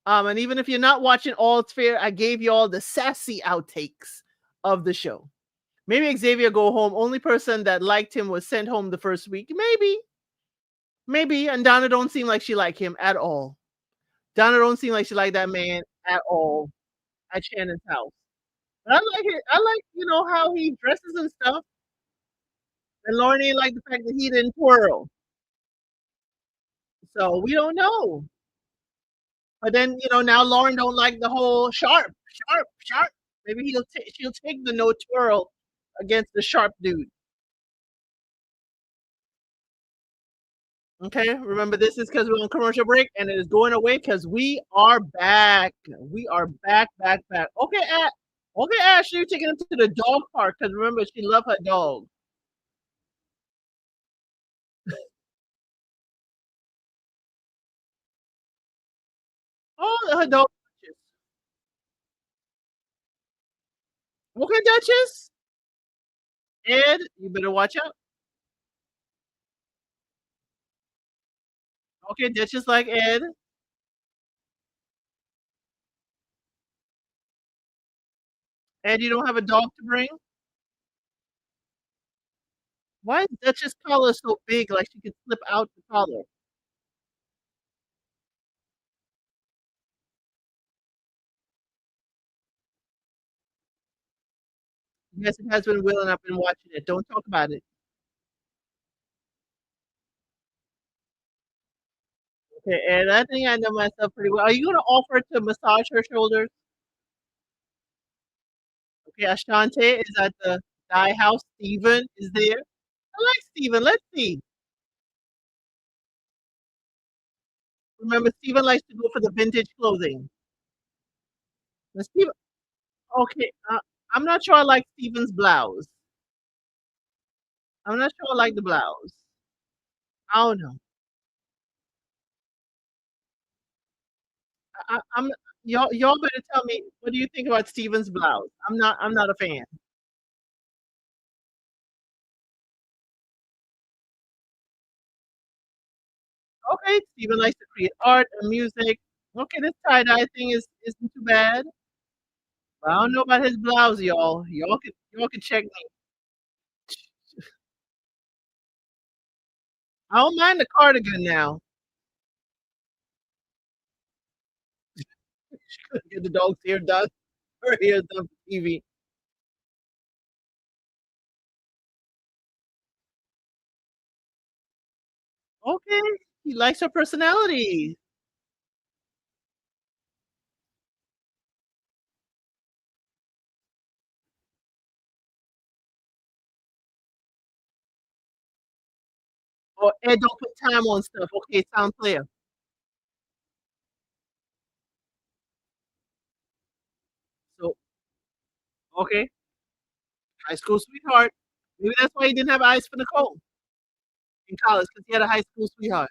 And even if you're not watching All's Fair, I gave y'all the sassy outtakes of the show. Maybe Xavier go home. Only person that liked him was sent home the first week. Maybe. And Donna don't seem like she liked him at all. Donna don't seem like she liked that man at all at Shannon's house. But I like it. I like, how he dresses and stuff. And Lauren ain't like the fact that he didn't twirl. So we don't know. But then, now Lauren don't like the whole sharp, sharp, sharp. Maybe she'll take the no twirl against the sharp dude. Okay, remember this is because we're on commercial break and it is going away because we are back. We are back, back, back. Okay, Ashley, you're taking him to the dog park because remember she loved her dog. Oh, her dog. Okay, Duchess. Ed, you better watch out. Okay, Duchess like Ed. Ed, you don't have a dog to bring? Why is Duchess' collar so big like she could slip out the collar? Yes, it has been Will and I've been watching it. Don't talk about it. Okay, and I think I know myself pretty well. Are you gonna offer to massage her shoulders? Okay, Ashante is at the Dye House. Steven is there. I like Steven. Let's see. Remember, Steven likes to go for the vintage clothing. Now, Steven, okay, I'm not sure I like Steven's blouse. I'm not sure I like the blouse. I don't know. I'm y'all better tell me what do you think about Steven's blouse? I'm not a fan. Okay, Steven likes to create art and music. Okay, this tie-dye thing isn't too bad. But I don't know about his blouse, y'all. Y'all can check me. I don't mind the cardigan now. Get the dog's hair done. Her hair done for TV. Okay, he likes her personality. Or Ed don't put time on stuff. Okay, sound clear. So okay, high school sweetheart. Maybe that's why he didn't have eyes for Nicole in college because he had a high school sweetheart.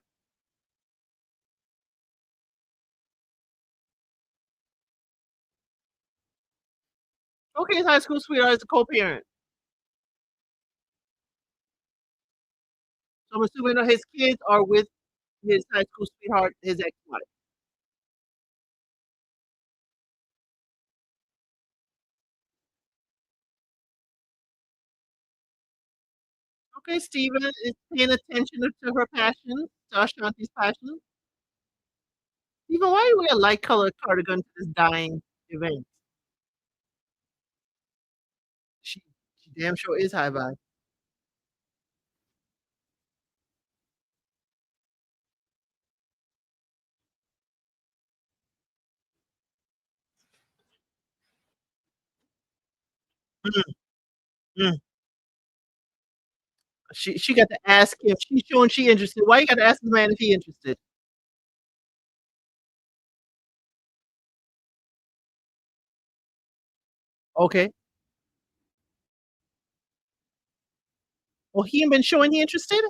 Okay, his high school sweetheart is a co-parent. So I'm assuming that his kids are with his high school sweetheart, his ex-wife. Okay, Steven is paying attention to her passion, to Ashanti's passion. Steven, why you wear a light colored cardigan to this dying event? She, she damn sure is high vibe. Mm, mm. She got to ask him. She's showing she interested. Why you got to ask the man if he interested? Okay. Well, he ain't been showing he interested.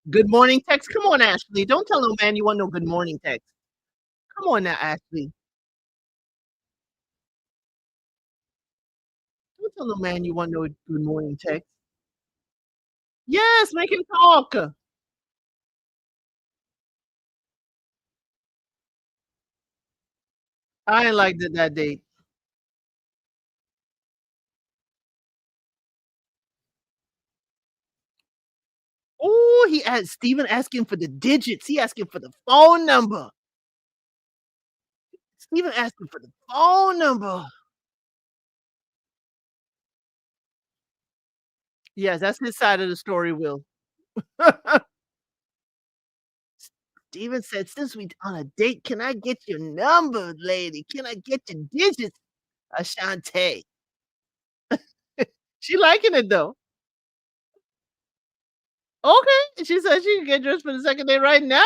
Good morning text. Come on, Ashley. Don't tell no man you want no good morning text. Come on now, Ashley. Don't tell no man you want no good morning text. Yes, make him talk. I ain't like that date. Oh, he asked Steven asking for the digits. He asking for the phone number. Steven asking for the phone number. Yes, that's his side of the story, Will. Steven said, "Since we on a date, can I get your number, lady? Can I get your digits, Ashante?" She liking it though. Okay, she said she can get dressed for the second day right now.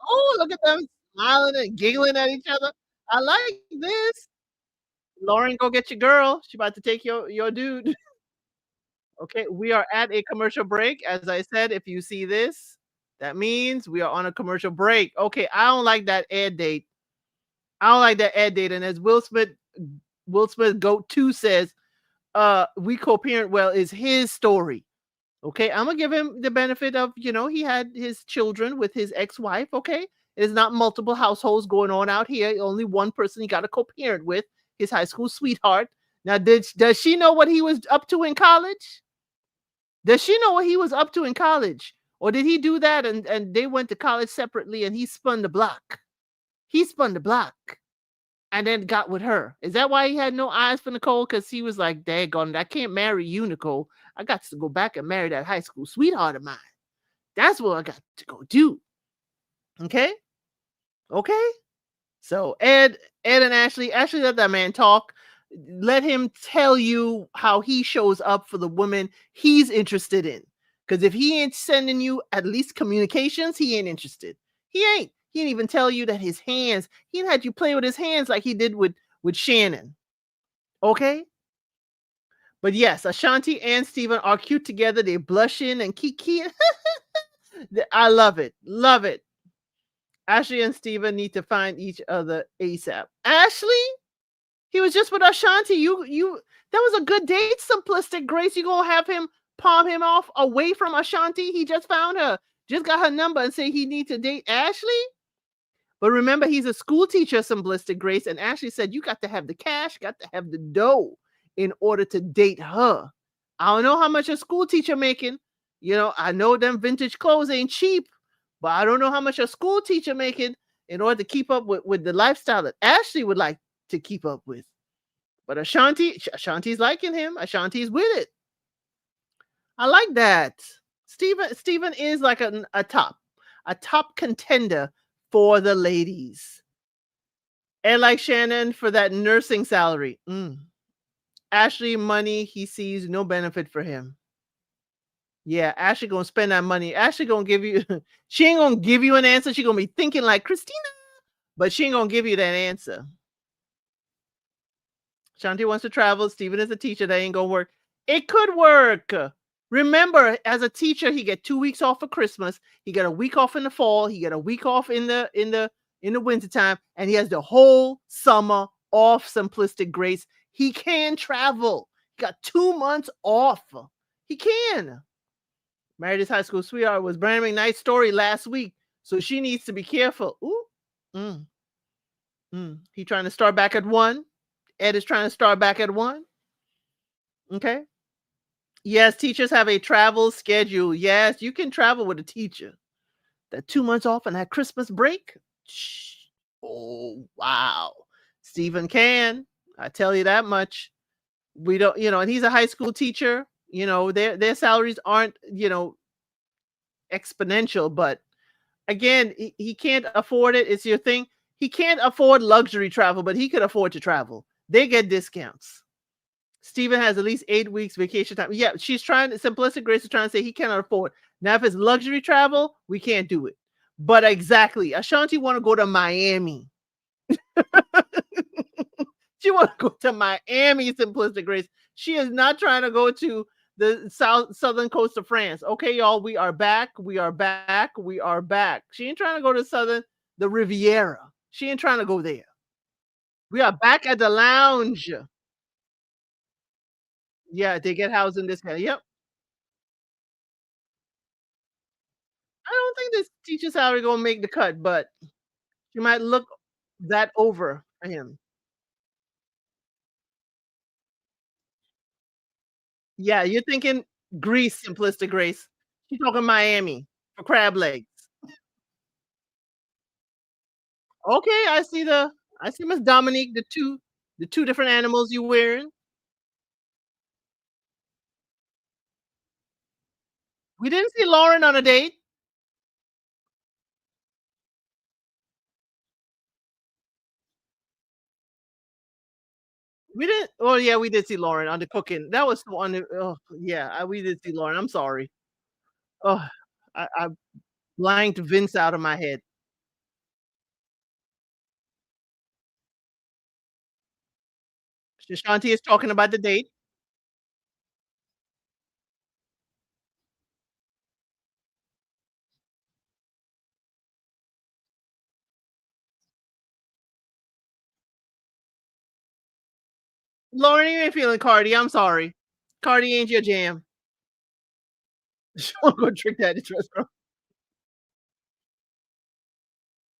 Oh, look at them smiling and giggling at each other. I like this. Lauren, go get your girl. She about to take your dude. Okay, we are at a commercial break. As I said, if you see this, that means we are on a commercial break. Okay, I don't like that ad date. I don't like that ad date. And as Will Smith Goat 2 says, we co-parent well is his story. Okay, I'm gonna give him the benefit of, he had his children with his ex-wife. Okay, it's not multiple households going on out here. Only one person he got a co-parent with, his high school sweetheart. Now, does she know what he was up to in college? Does she know what he was up to in college? Or did he do that and they went to college separately and he spun the block? He spun the block and then got with her. Is that why he had no eyes for Nicole? Because he was like, daggone it, I can't marry you, Nicole. I got to go back and marry that high school sweetheart of mine. That's what I got to go do. Okay? Okay? So Ed and Ashley, let that man talk. Let him tell you how he shows up for the woman he's interested in. Because if he ain't sending you at least communications, he ain't interested. He ain't. He didn't even tell you that his hands, he had you play with his hands like he did with Shannon. Okay? But yes, Ashanti and Steven are cute together. They're blushing and kiki. I love it. Love it. Ashley and Steven need to find each other ASAP. Ashley? He was just with Ashanti. That was a good date, simplistic Grace. You gonna have him palm him off away from Ashanti? He just found her, just got her number and say he needs to date Ashley. But remember, he's a school teacher, simplistic Grace. And Ashley said, you got to have the cash, got to have the dough in order to date her. I don't know how much a school teacher making. I know them vintage clothes ain't cheap, but I don't know how much a school teacher making in order to keep up with the lifestyle that Ashley would like to keep up with. But Ashanti's liking him. Ashanti's with it. I like that. Steven is like a top contender for the ladies. And like Shannon for that nursing salary. Ashley money, he sees no benefit for him. Yeah, Ashley gonna spend that money. Ashley gonna give you, she ain't gonna give you an answer. She gonna be thinking like Christina, but she ain't gonna give you that answer. Shanti wants to travel. Steven is a teacher. That ain't gonna work. It could work. Remember, as a teacher, he get 2 weeks off for Christmas. He got a week off in the fall. He got a week off in the winter time, and he has the whole summer off. Simplistic Grace. He can travel. He got 2 months off. He can. Married his high school sweetheart was Brandon McKnight's story last week, so she needs to be careful. Ooh, mm, he trying to start back at one. Ed is trying to start back at one. Okay. Yes, teachers have a travel schedule. Yes, you can travel with a teacher. That 2 months off and that Christmas break. Shh. Oh, wow. Stephen can. I tell you that much. We don't, and he's a high school teacher. Their salaries aren't, exponential, but again, he can't afford it. It's your thing. He can't afford luxury travel, but he could afford to travel. They get discounts. Steven has at least 8 weeks vacation time. Yeah, Simplistic Grace is trying to say he cannot afford. Now, if it's luxury travel, we can't do it. But exactly, Ashanti want to go to Miami. She want to go to Miami, Simplistic Grace. She is not trying to go to the southern coast of France. Okay, y'all, we are back. We are back. We are back. She ain't trying to go to the Riviera. She ain't trying to go there. We are back at the lounge. Yeah, they get housed in this kind. Yep. I don't think this teacher salary gonna make the cut, but she might look that over for him. Yeah, you're thinking Greece, Simplistic Grace. She's talking Miami for crab legs. Okay, I see Miss Dominique, the two different animals you wearing. We didn't see Lauren on a date. We didn't oh, yeah, we did see Lauren on the cooking. That was so oh, yeah, we did see Lauren, I'm sorry. Oh, I blanked Vince out of my head. Shanti is talking about the date. Lauren, you ain't feeling Cardi, I'm sorry. Cardi ain't your jam. She won't go trick that restaurant.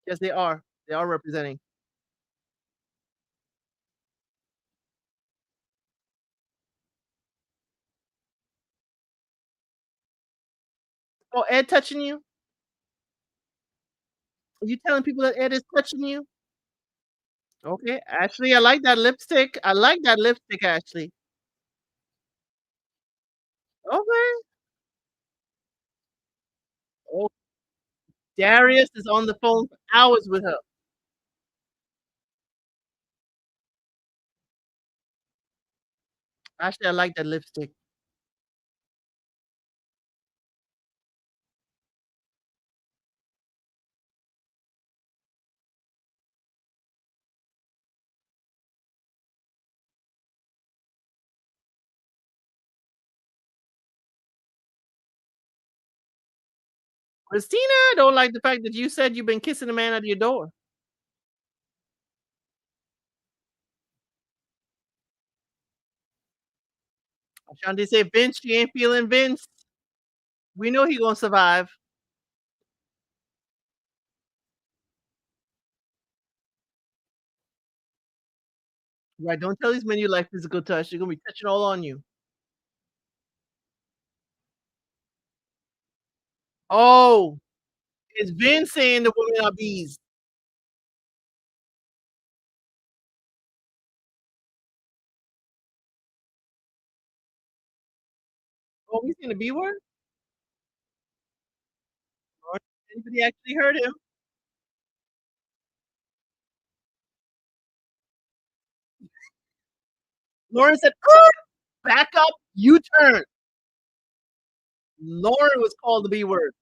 Yes, they are. They are representing. Oh, Ed touching you? Are you telling people that Ed is touching you? Okay, Ashley, I like that lipstick. I like that lipstick, Ashley. Okay. Oh, Darius is on the phone for hours with her. Ashley, I like that lipstick. Christina, I don't like the fact that you said you've been kissing the man at your door. Ashanti said, Vince, she ain't feeling Vince. We know he gonna survive. Right, don't tell these men you like physical touch. They're gonna be touching all on you. Oh, it's Vince saying the women are bees. Oh, we saying the B word? Or anybody actually heard him? Lauren said, "Er, back up, U-turn." Lauren was called the B word.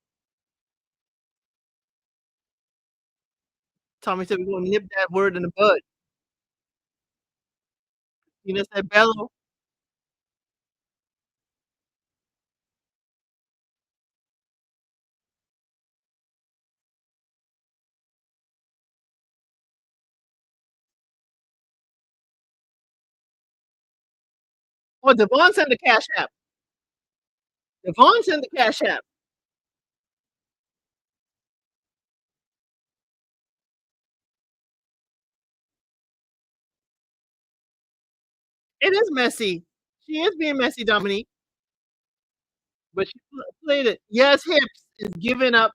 Tommy said, "We're gonna nip that word in the bud." Tina said, "Bello." Oh, Devon sent the cash app. Devon sent the cash app. It is messy. She is being messy, Dominique, but she played it. Yes, Hips is giving up.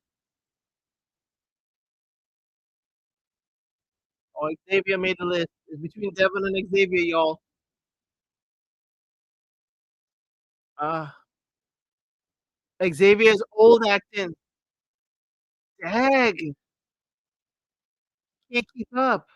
Oh, Xavier made the list. It's between Devon and Xavier, y'all. Uh, Xavier's old acting. Dag, can't keep up.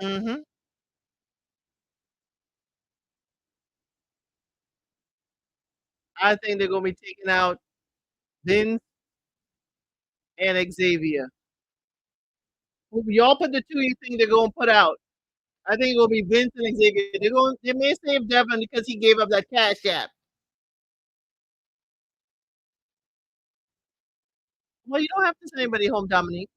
Mhm. I think they're gonna be taking out Vince and Xavier. Y'all put the 2 you think they're gonna put out. I think it will be Vince and Xavier. They may save Devon because he gave up that cash app. Well, you don't have to send anybody home, Dominique.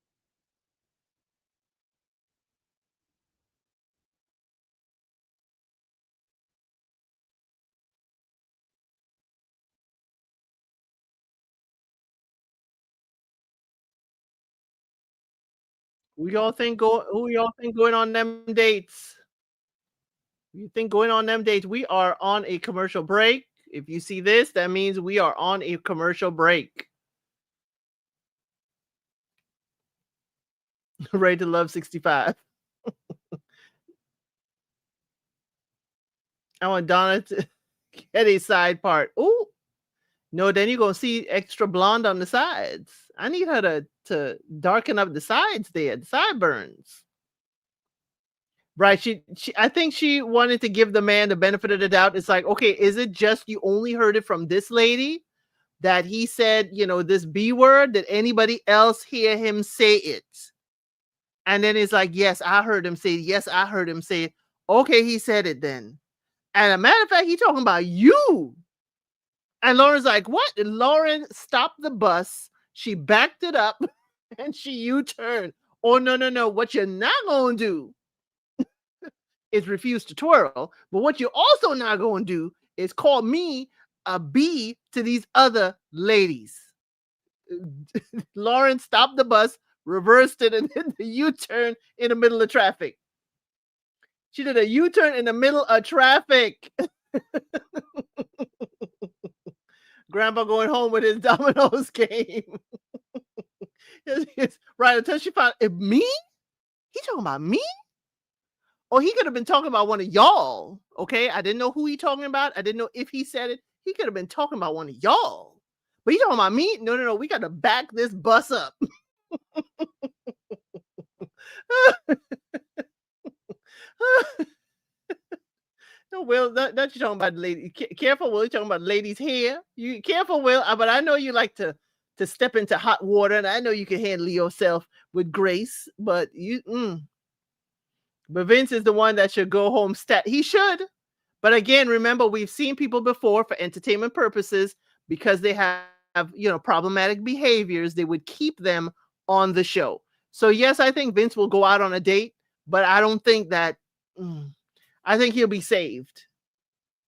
Who y'all think going on them dates? You think going on them dates? We are on a commercial break. If you see this, that means we are on a commercial break. Ready to Love 65. I want Donna to get a side part. Ooh, no, then you're gonna see extra blonde on the sides. I need her to darken up the sides there, the sideburns. Right, she I think she wanted to give the man the benefit of the doubt. It's like, "Okay, is it just you only heard it from this lady that he said, this B word? Did anybody else hear him say it?" And then it's like, "Yes, I heard him say it. Yes, I heard him say it." Okay, he said it then. And a matter of fact, he talking about you. And Lauren's like, "What?" And Lauren stopped the bus. She backed it up and she U-turned. "Oh, no, no, no. What you're not gonna do is refuse to twirl. But what you're also not going to do is call me a B to these other ladies." Lauren stopped the bus, reversed it, and did the U-turn in the middle of traffic. She did a U-turn in the middle of traffic. Grandpa going home with his dominoes game. Right until she found me. He talking about me? Or he could have been talking about one of y'all. Okay. I didn't know who he talking about. I didn't know if he said it. He could have been talking about one of y'all. But he talking about me? No, no, no. We got to back this bus up. No, Will, that you talking about the lady. Careful, Will. You talking about the lady's hair. You careful, Will. But I know you like to step into hot water, and I know you can handle yourself with grace. But Vince is the one that should go home. He should. But again, remember, we've seen people before for entertainment purposes because they have, problematic behaviors. They would keep them on the show. So yes, I think Vince will go out on a date, but I don't think that. I think he'll be saved.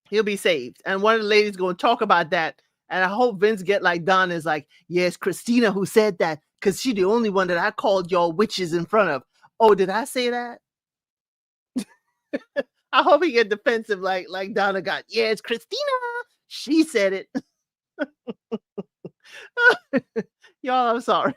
He'll be saved. And one of the ladies going to talk about that. And I hope Vince get like Don is like, yes, Christina who said that because she the only one that I called y'all witches in front of. Oh, did I say that? I hope he get defensive like Donna got. Yeah, it's Christina. She said it. Y'all, I'm sorry.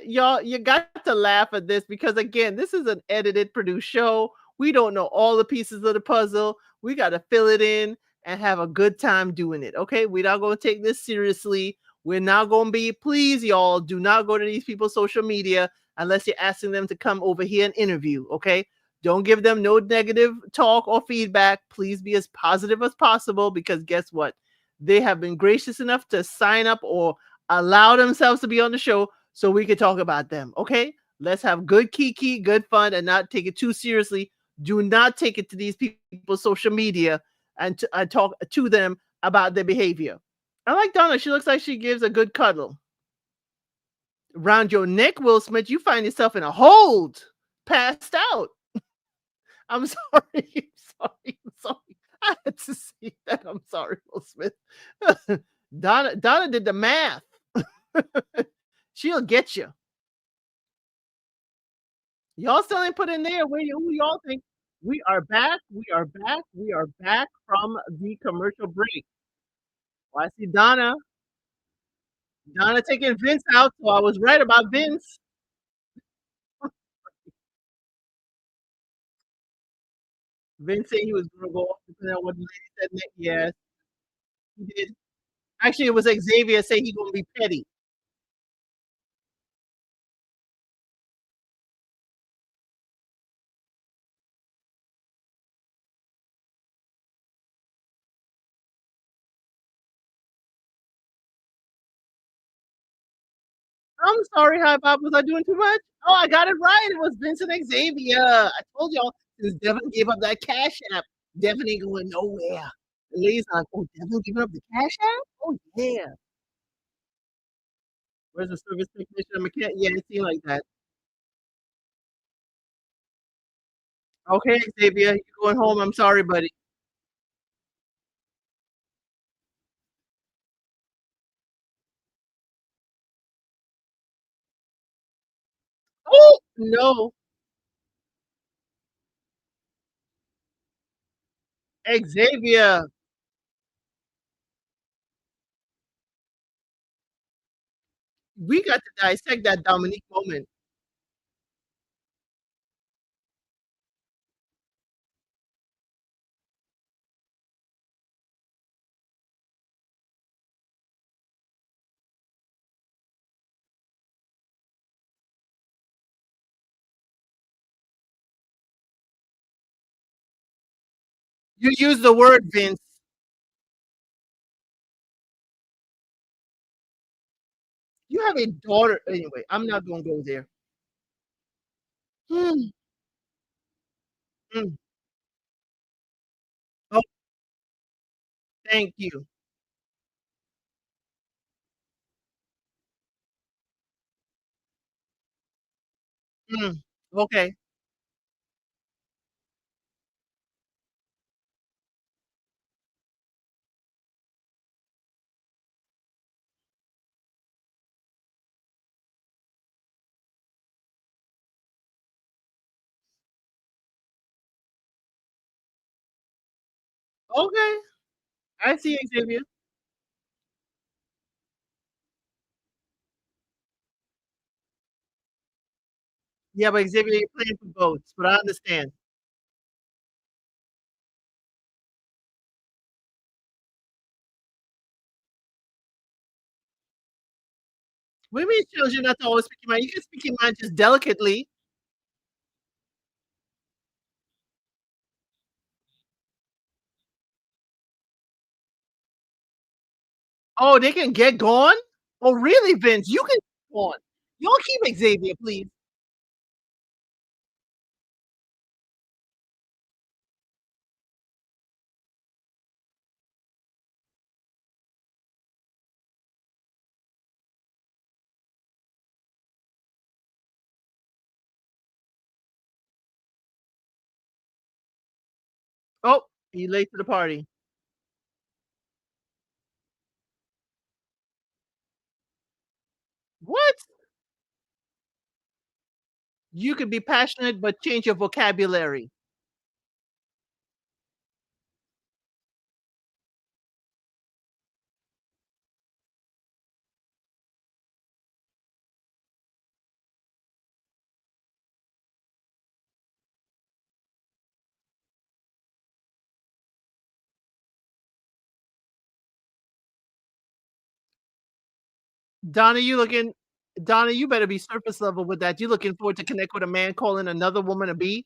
Y'all, you got to laugh at this because again, this is an edited, produced show. We don't know all the pieces of the puzzle. We got to fill it in and have a good time doing it. Okay, we're not going to take this seriously. We're not going to be. Please, y'all, do not go to these people's social media unless you're asking them to come over here and interview. Okay, don't give them no negative talk or feedback. Please be as positive as possible because guess what? They have been gracious enough to sign up or allow themselves to be on the show so we can talk about them. Okay, let's have good kiki, good fun, and not take it too seriously. Do not take it to these people's social media and talk to them about their behavior. I like Donna. She looks like she gives a good cuddle. Around your neck, Will Smith, you find yourself in a hold, passed out. I'm sorry. I'm sorry. I'm sorry. I had to see that. I'm sorry, Will Smith. Donna did the math. She'll get you. Y'all still ain't put in there who y'all think. We are back. We are back. We are back from the commercial break. Well, I see Donna taking Vince out, so I was right about Vince. Vince said he was gonna go off depending on what the lady said next. Yes, he did. Actually, it was Xavier say he gonna be petty. I'm sorry, High Bob. Was I doing too much? Oh, I got it right. It was Vincent Xavier. I told y'all since Devin gave up that cash app, Devin ain't going nowhere. The lady's like, "Oh, Devin giving up the cash app? Oh, yeah." Where's the service technician? Mechanic? Yeah, it seemed like that. Okay, Xavier, you're going home. I'm sorry, buddy. Oh, no. Xavier. We got to dissect that Dominique moment. You use the word, Vince. You have a daughter anyway, I'm not gonna go there. Mm, mm. Oh, thank you. Mm, okay. Okay. I see Xavier. Yeah, but Xavier, you're playing for boats, but I understand. What do you mean it tells you not to always speak your mind? You can speak your mind just delicately. Oh, they can get gone? Oh, really, Vince? You can get gone. You don't keep Xavier, please. Oh, you late to the party. What? You could be passionate, but change your vocabulary. Donna, you looking Donna, you better be surface level with that. You looking forward to connect with a man calling another woman a B?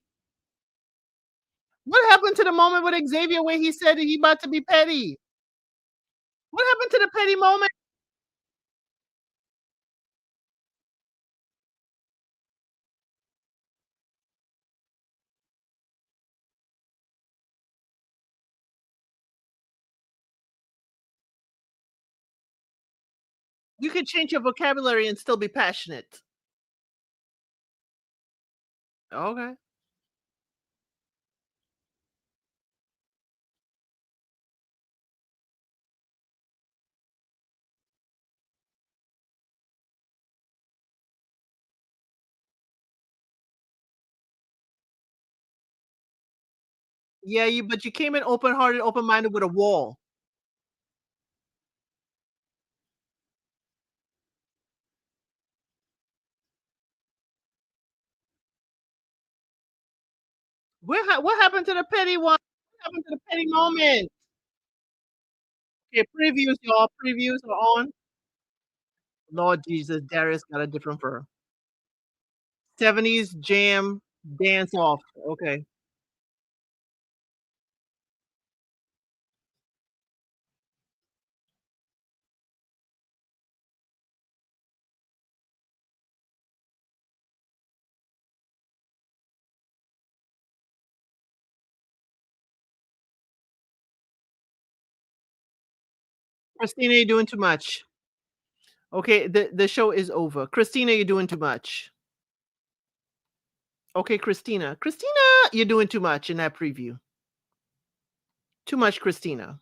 What happened to the moment with Xavier where he said he about to be petty? What happened to the petty moment? You can change your vocabulary and still be passionate. Okay. Yeah, but you came in open-hearted, open-minded with a wall. What happened to the petty one? What happened to the petty moment? Okay, previews, y'all. Previews are on. Lord Jesus, Darius got a different fur. 70s jam dance off. Okay. Christina, you're doing too much. Okay, the show is over. Christina, you're doing too much. Okay, Christina. Christina, you're doing too much in that preview. Too much, Christina.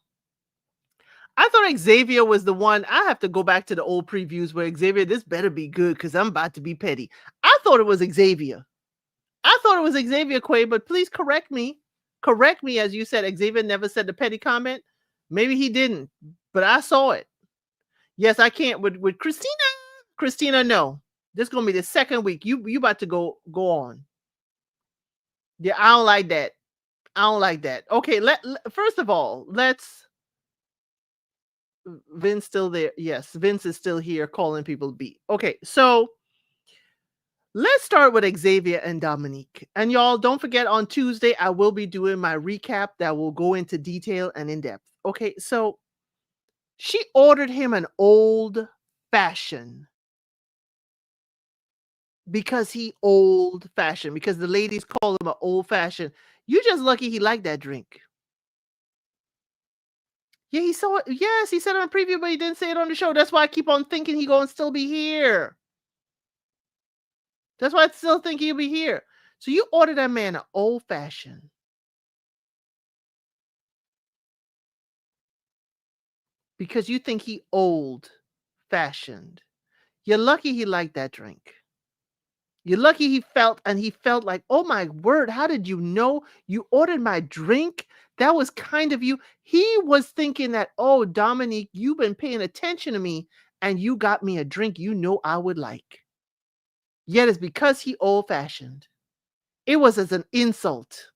I thought Xavier was the one. I have to go back to the old previews where Xavier, this better be good because I'm about to be petty. I thought it was Xavier. I thought it was Xavier Quay, but please correct me. Correct me, as you said, Xavier never said the petty comment. Maybe he didn't, but I saw it. Yes, I can't with Christina. Christina, no. This gonna be the second week. You about to go on. Yeah, I don't like that. I don't like that. Okay, first of all, let's Vince still there. Yes, Vince is still here calling people B. Okay, so Let's start with Xavier and Dominique. And y'all, don't forget on Tuesday, I will be doing my recap that will go into detail and in depth. Okay, so she ordered him an old fashioned because he old fashioned, because the ladies call him an old fashioned. You just lucky he liked that drink. Yeah, he saw it. Yes, he said it on preview, but he didn't say it on the show. That's why I keep on thinking he gonna still be here. That's why I still think he'll be here. So you ordered that man an old fashioned because you think he old fashioned. You're lucky he liked that drink. You're lucky he felt like, oh my word, how did you know you ordered my drink? That was kind of you. He was thinking that, oh, Dominique, you've been paying attention to me and you got me a drink you know I would like. Yet it's because he old fashioned. It was as an insult.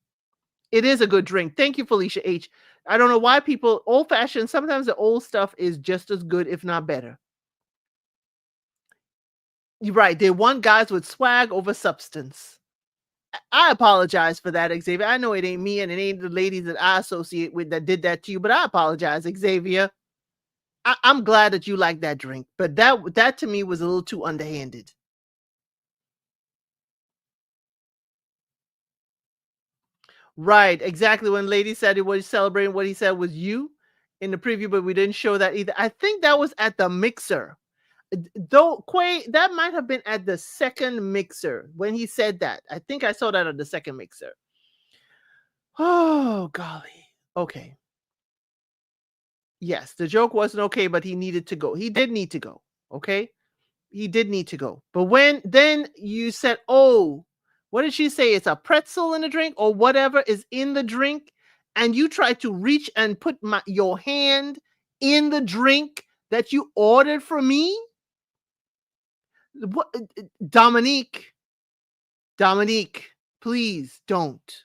It is a good drink. Thank you, Felicia H. I don't know why people old fashioned, sometimes the old stuff is just as good, if not better. You're right. They want guys with swag over substance. I apologize for that, Xavier. I know it ain't me and it ain't the ladies that I associate with that did that to you, but I apologize, Xavier. I'm glad that you like that drink, but that to me was a little too underhanded. Right, exactly. When lady said it was celebrating, what he said was you in the preview, but we didn't show that either. I think that was at the mixer. Though Quay, that might have been at the second mixer when he said that. I think I saw that at the second mixer. Oh golly. Okay. Yes, the joke wasn't okay, but he needed to go. He did need to go. Okay. He did need to go. But when then you said, oh, what did she say? It's a pretzel in the drink or whatever is in the drink. And you try to reach and put your hand in the drink that you ordered for me. What, Dominique, Dominique, please don't.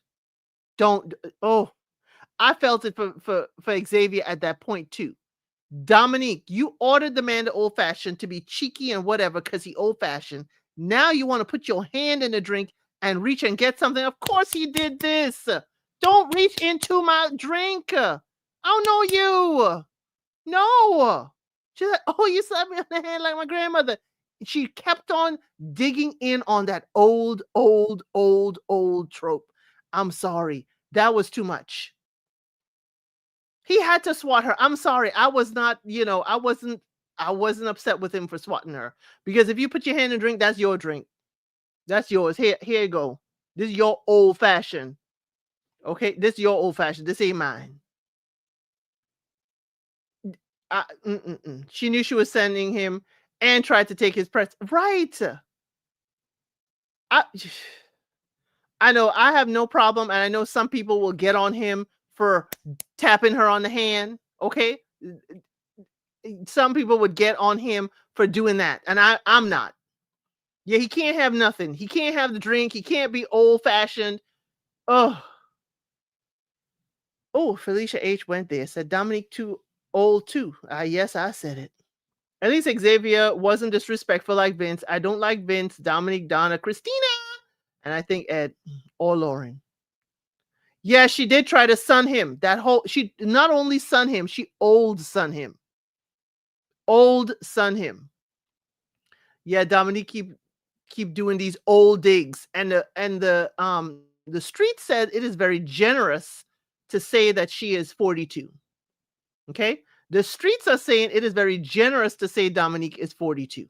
Don't. Oh, I felt it for Xavier at that point too. Dominique, you ordered the man the old fashioned to be cheeky and whatever because he old fashioned. Now you want to put your hand in the drink and reach and get something. Of course he did this. Don't reach into my drink. I don't know you. No. She's like, oh, you slapped me on the hand like my grandmother. She kept on digging in on that old trope. I'm sorry. That was too much. He had to swat her. I'm sorry. I was not, I wasn't upset with him for swatting her. Because if you put your hand in a drink, that's your drink. That's yours. Here you go. This is your old fashioned. Okay, this is your old fashioned. This ain't mine. She knew she was sending him and tried to take his press. Right. I I know I have no problem, and I know some people will get on him for tapping her on the hand. Okay. Some people would get on him for doing that, and I'm not. Yeah, he can't have nothing. He can't have the drink. He can't be old fashioned. Oh, Felicia H went there. Said Dominique too old too. Yes, I said it. At least Xavier wasn't disrespectful like Vince. I don't like Vince, Dominique, Donna, Christina, and I think Ed or Lauren. Yeah, she did try to sun him. She not only sun him, she old sun him. Old sun him. Yeah, Dominique keep doing these old digs, and the street said it is very generous to say that she is 42. Okay, the streets are saying it is very generous to say Dominique is 42.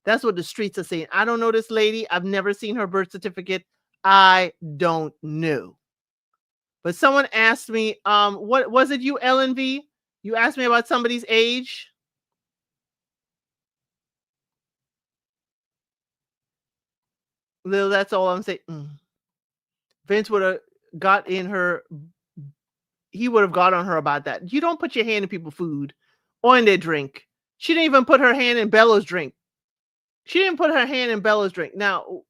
That's what the streets are saying. I don't know this lady. I've never seen her birth certificate. I don't know. But someone asked me, what was it? You LNV? You asked me about somebody's age. Lil, that's all I'm saying. Vince would have got in her. He would have got on her about that. You don't put your hand in people's food or in their drink. She didn't even put her hand in Bella's drink. She didn't put her hand in Bella's drink. Now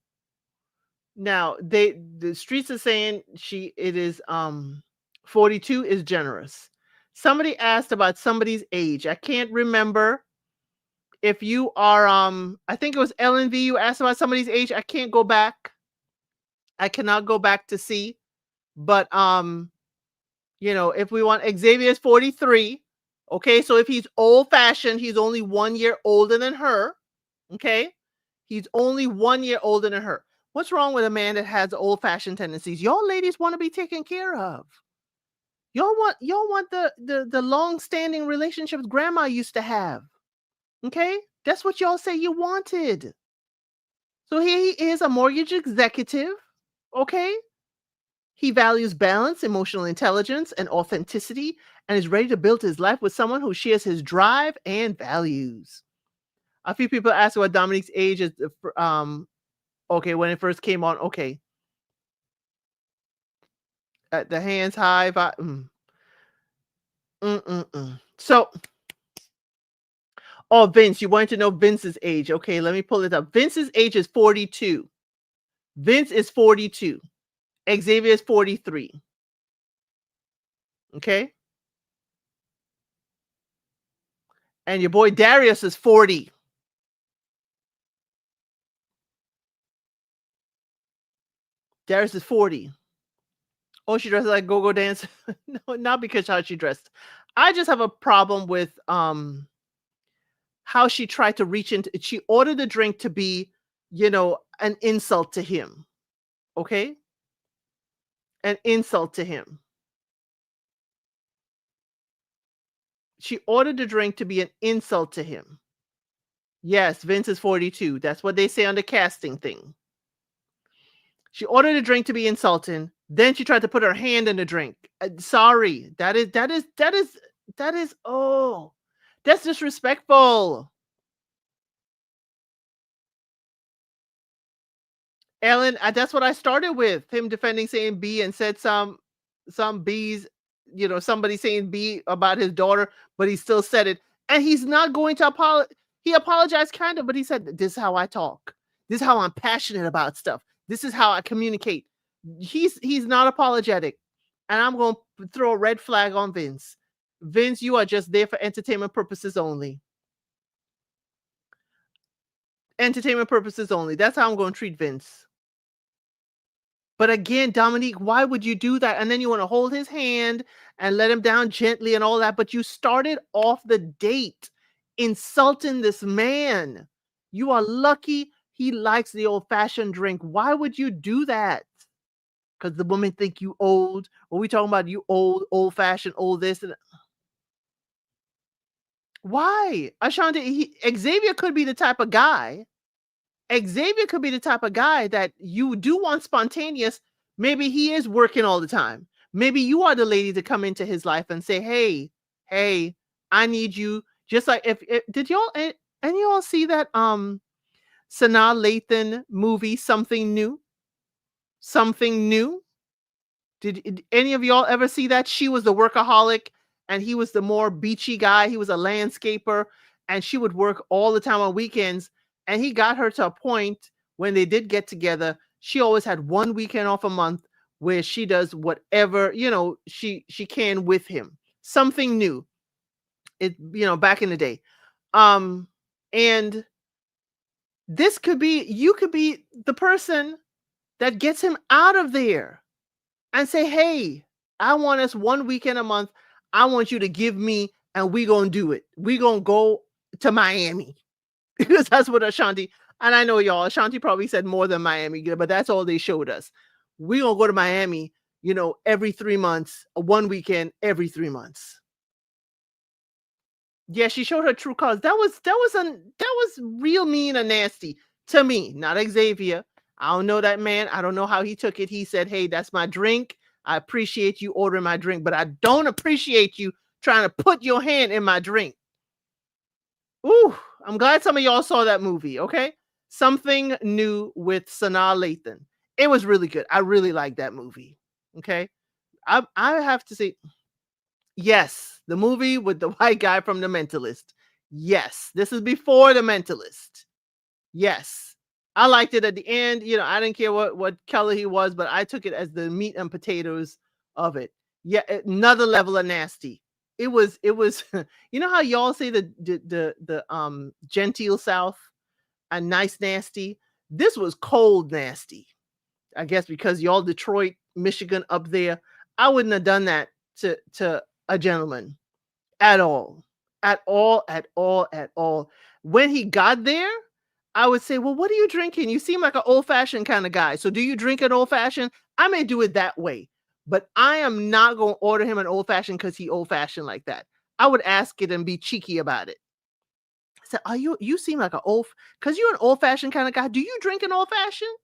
the streets are saying it is 42 is generous. Somebody asked about somebody's age. I can't remember If you are, I think it was LNV, you asked about somebody's age. I can't go back. I cannot go back to see. But if we want Xavier's 43, okay, so if he's old fashioned, he's only 1 year older than her. Okay. He's only 1 year older than her. What's wrong with a man that has old fashioned tendencies? Y'all ladies want to be taken care of. Y'all want the long standing relationships grandma used to have. Okay? That's what y'all say you wanted. So here he is, a mortgage executive. Okay? He values balance, emotional intelligence, and authenticity, and is ready to build his life with someone who shares his drive and values. A few people ask what Dominique's age is. Okay, when it first came on. Okay, at the hands high. So, oh, Vince, you wanted to know Vince's age. Okay, let me pull it up. Vince's age is 42. Vince is 42. Xavier is 43. Okay. And your boy Darius is 40. Darius is 40. Oh, she dresses like go-go dancer. No, not because how she dressed. I just have a problem with how she tried to reach into. She ordered the drink to be, an insult to him. Okay? An insult to him. She ordered the drink to be an insult to him. Yes, Vince is 42. That's what they say on the casting thing. She ordered a drink to be insulting. Then she tried to put her hand in the drink. Sorry. Oh, that's disrespectful. Ellen, that's what I started with. Him defending saying B and said some B's, somebody saying B about his daughter, but he still said it. And he's not going to apologize. He apologized kind of, but he said, this is how I talk. This is how I'm passionate about stuff. This is how I communicate. He's not apologetic. And I'm going to throw a red flag on Vince. Vince, you are just there for entertainment purposes only. Entertainment purposes only. That's how I'm going to treat Vince. But again, Dominique, why would you do that? And then you want to hold his hand and let him down gently and all that. But you started off the date insulting this man. You are lucky he likes the old-fashioned drink. Why would you do that? Because the women think you old. Or we talking about you old-fashioned, old this. And why? Ashanti, Xavier could be the type of guy. Xavier could be the type of guy that you do want spontaneous. Maybe he is working all the time. Maybe you are the lady to come into his life and say, hey, I need you. Just like if did y'all and y'all see that Sanaa Lathan movie, Something New? Something New? Did any of y'all ever see that? She was the workaholic and he was the more beachy guy. He was a landscaper and she would work all the time on weekends. And he got her to a point when they did get together. She always had one weekend off a month where she does whatever, she can with him. Something New. Back in the day. And this could be, you could be the person that gets him out of there and say, hey, I want us one weekend a month. I want you to give me, and we gonna do it. We gonna go to Miami. Because that's what Ashanti, and I know y'all, Ashanti probably said more than Miami, but that's all they showed us. We gonna go to Miami, every 3 months, one weekend every 3 months. Yeah, she showed her true colors. That was real mean and nasty to me, not Xavier. I don't know that man. I don't know how he took it. He said, hey, that's my drink. I appreciate you ordering my drink, but I don't appreciate you trying to put your hand in my drink. Ooh, I'm glad some of y'all saw that movie, okay? Something New with Sanaa Lathan. It was really good. I really liked that movie, okay? I have to say, yes, the movie with the white guy from The Mentalist. Yes, this is before The Mentalist. Yes, I liked it at the end. I didn't care what color he was, but I took it as the meat and potatoes of it. Yeah, another level of nasty. it was you know how y'all say the genteel South and nice nasty? This was cold nasty. I guess because y'all Detroit, Michigan up there, I wouldn't have done that to a gentleman at all. At all, at all, at all. When he got there, I would say, "Well, what are you drinking? You seem like an old-fashioned kind of guy. So do you drink an old-fashioned?" I may do it that way, but I am not going to order him an old-fashioned because he old-fashioned like that. I would ask it and be cheeky about it. I said, "Are you seem like an old because you're an old-fashioned kind of guy. Do you drink an old-fashioned?"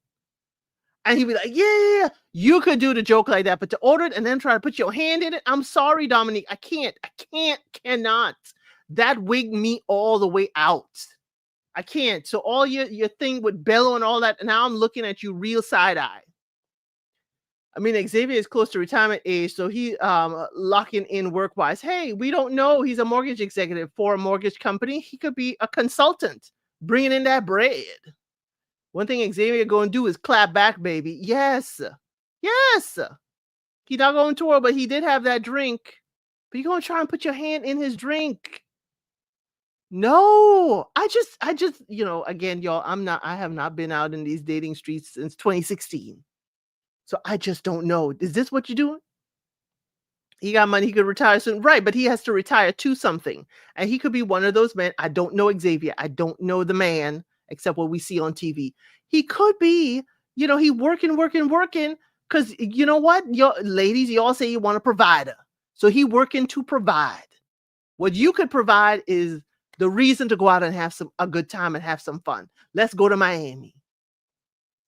And he'd be like, "Yeah, you could do the joke like that, but to order it and then try to put your hand in it, I'm sorry, Dominique, I can't, cannot. That wigged me all the way out. I can't. So all your thing with bellow and all that, and now I'm looking at you real side eye. I mean, Xavier is close to retirement age, so he locking in work wise. Hey, we don't know. He's a mortgage executive for a mortgage company. He could be a consultant, bringing in that bread. One thing Xavier going to do is clap back, baby. Yes. Yes. He not going to tour, but he did have that drink. But you going to try and put your hand in his drink. No. I just, again, y'all, I have not been out in these dating streets since 2016. So I just don't know. Is this what you're doing? He got money, he could retire soon. Right, but he has to retire to something. And he could be one of those men. I don't know Xavier. I don't know the man, except what we see on TV. He could be, he working. Because you know what? Ladies, you all say you want a provider. So he working to provide. What you could provide is the reason to go out and have a good time and have some fun. Let's go to Miami.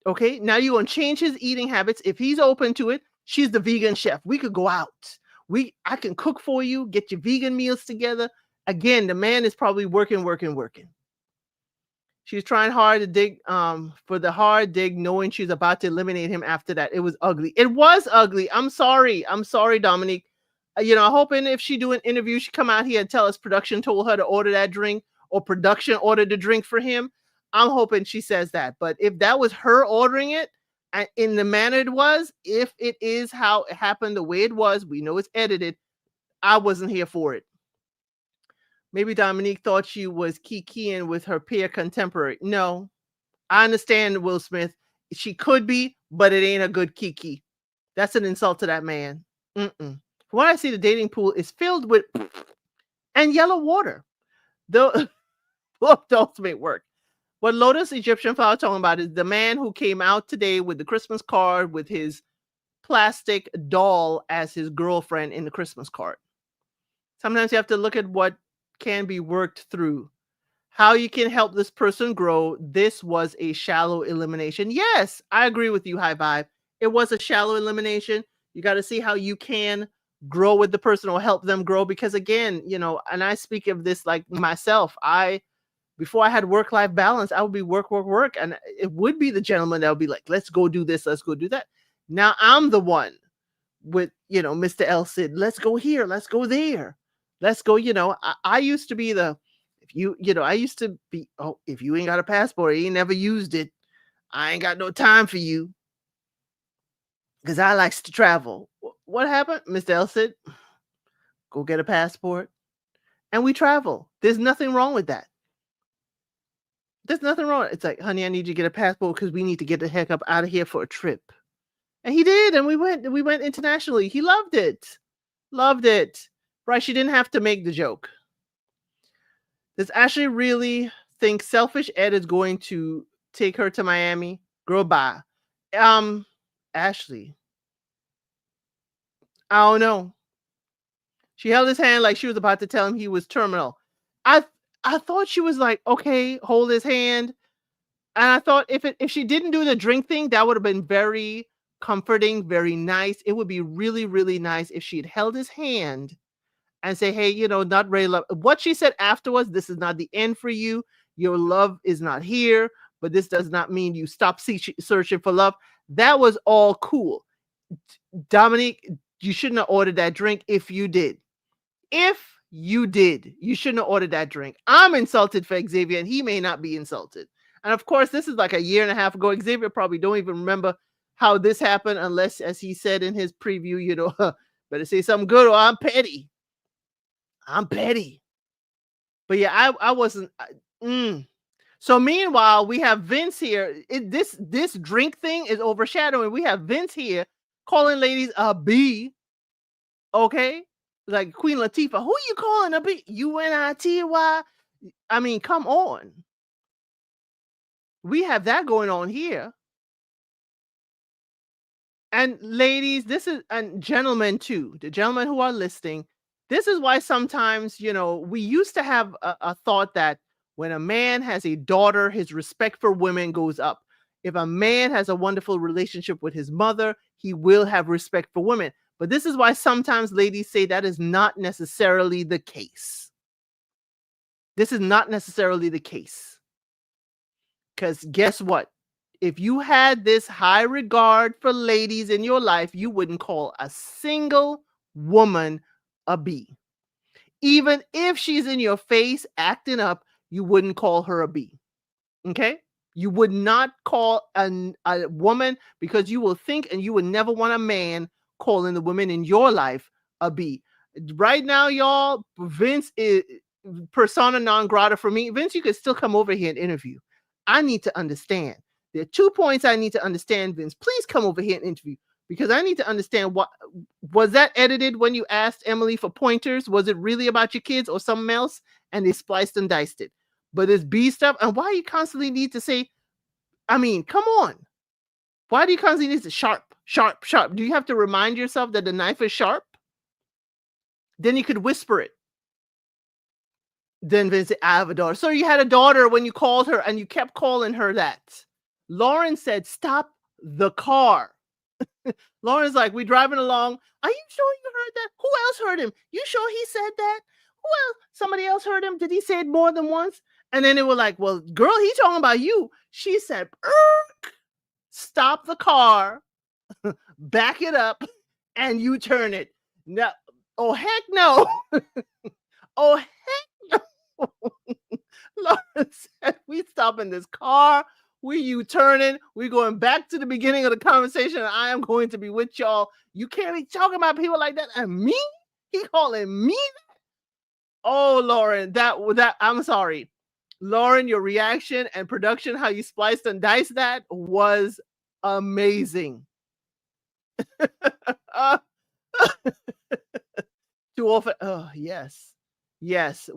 Okay, now you're going to change his eating habits. If he's open to it, she's the vegan chef. We could go out. I can cook for you, get your vegan meals together. Again, the man is probably working. She's trying hard to dig for the hard dig, knowing she's about to eliminate him after that. It was ugly. It was ugly. I'm sorry, Dominique. I'm hoping if she do an interview, she come out here and tell us production told her to order that drink or production ordered the drink for him. I'm hoping she says that. But if that was her ordering it, and in the manner it was, if it is how it happened, the way it was, we know it's edited. I wasn't here for it. Maybe Dominique thought she was kikiing with her peer contemporary. No, I understand Will Smith. She could be, but it ain't a good kiki. That's an insult to that man. From what I see, the dating pool is filled with and yellow water. Though the ultimate work. What Lotus Egyptian Flower talking about is the man who came out today with the Christmas card with his plastic doll as his girlfriend in the Christmas card. Sometimes you have to look at what can be worked through. How you can help this person grow. This was a shallow elimination. Yes, I agree with you, High Vibe. It was a shallow elimination. You got to see how you can grow with the person or help them grow. Because again, and I speak of this like myself. Before I had work-life balance, I would be work. And it would be the gentleman that would be like, let's go do this, let's go do that. Now I'm the one with, Mr. El Cid, let's go here, let's go there. Let's go, I used to be if you ain't got a passport, you ain't never used it, I ain't got no time for you. Because I likes to travel. What happened, Mr. El Cid? Go get a passport. And we travel. There's nothing wrong with that. There's nothing wrong. It's like, honey, I need you to get a passport because we need to get the heck up out of here for a trip. And he did. And we went internationally. He loved it. Right. She didn't have to make the joke. Does Ashley really think Selfish Ed is going to take her to Miami? Girl, bye. Ashley. I don't know. She held his hand like she was about to tell him he was terminal. I thought she was like, okay, hold his hand. And I thought if she didn't do the drink thing, that would have been very comforting, very nice. It would be really, really nice if she had held his hand and say, hey, not ready love. What she said afterwards, this is not the end for you. Your love is not here, but this does not mean you stop searching for love. That was all cool. Dominique, you shouldn't have ordered that drink if you did. You shouldn't have ordered that drink. I'm insulted for Xavier, and he may not be insulted. And of course, this is like a year and a half ago. Xavier probably don't even remember how this happened, unless, as he said in his preview, better say something good or I'm petty. I'm petty. But yeah, I wasn't. So meanwhile, we have Vince here. This drink thing is overshadowing. We have Vince here calling ladies a B. Okay, like Queen Latifah. Who you calling a B? UNITY. I mean, come on. We have that going on here. And ladies, this is and gentlemen too, the gentlemen who are listening, this is why sometimes, we used to have a thought that when a man has a daughter, his respect for women goes up. If a man has a wonderful relationship with his mother, he will have respect for women. But this is why sometimes ladies say that is not necessarily the case. This is not necessarily the case. Because guess what? If you had this high regard for ladies in your life, you wouldn't call a single woman a B. Even if she's in your face acting up, you wouldn't call her a B. Okay? You would not call a woman, because you will think, and you would never want a man calling the women in your life a B. Right now, y'all, Vince is persona non grata for me. Vince, you could still come over here and interview. I need to understand. There are 2 points I need to understand, Vince. Please come over here and interview, because I need to understand, what was that edited when you asked Emily for pointers? Was it really about your kids or something else? And they spliced and diced it. But it's B stuff. And why you constantly need to say, I mean, come on. Why do you constantly need to sharp, sharp, sharp? Do you have to remind yourself that the knife is sharp? Then you could whisper it. Then Vince said, I have a daughter. So you had a daughter when you called her, and you kept calling her that. Lauren said, stop the car. Lauren's like, we driving along. Are you sure you heard that? Who else heard him? You sure he said that? Who else? Somebody else heard him? Did he say it more than once? And then they were like, well, girl, he's talking about you. She said, stop the car, back it up, and you turn it. No. Oh, heck no. Oh, heck no. Lauren said, we stopping this car. We U-turning. We going back to the beginning of the conversation, and I am going to be with y'all. You can't be talking about people like that. And me? He calling me that? Oh, Lauren, that I'm sorry. Lauren, your reaction and production, how you spliced and diced that was amazing. Too often. Oh, yes. Yes.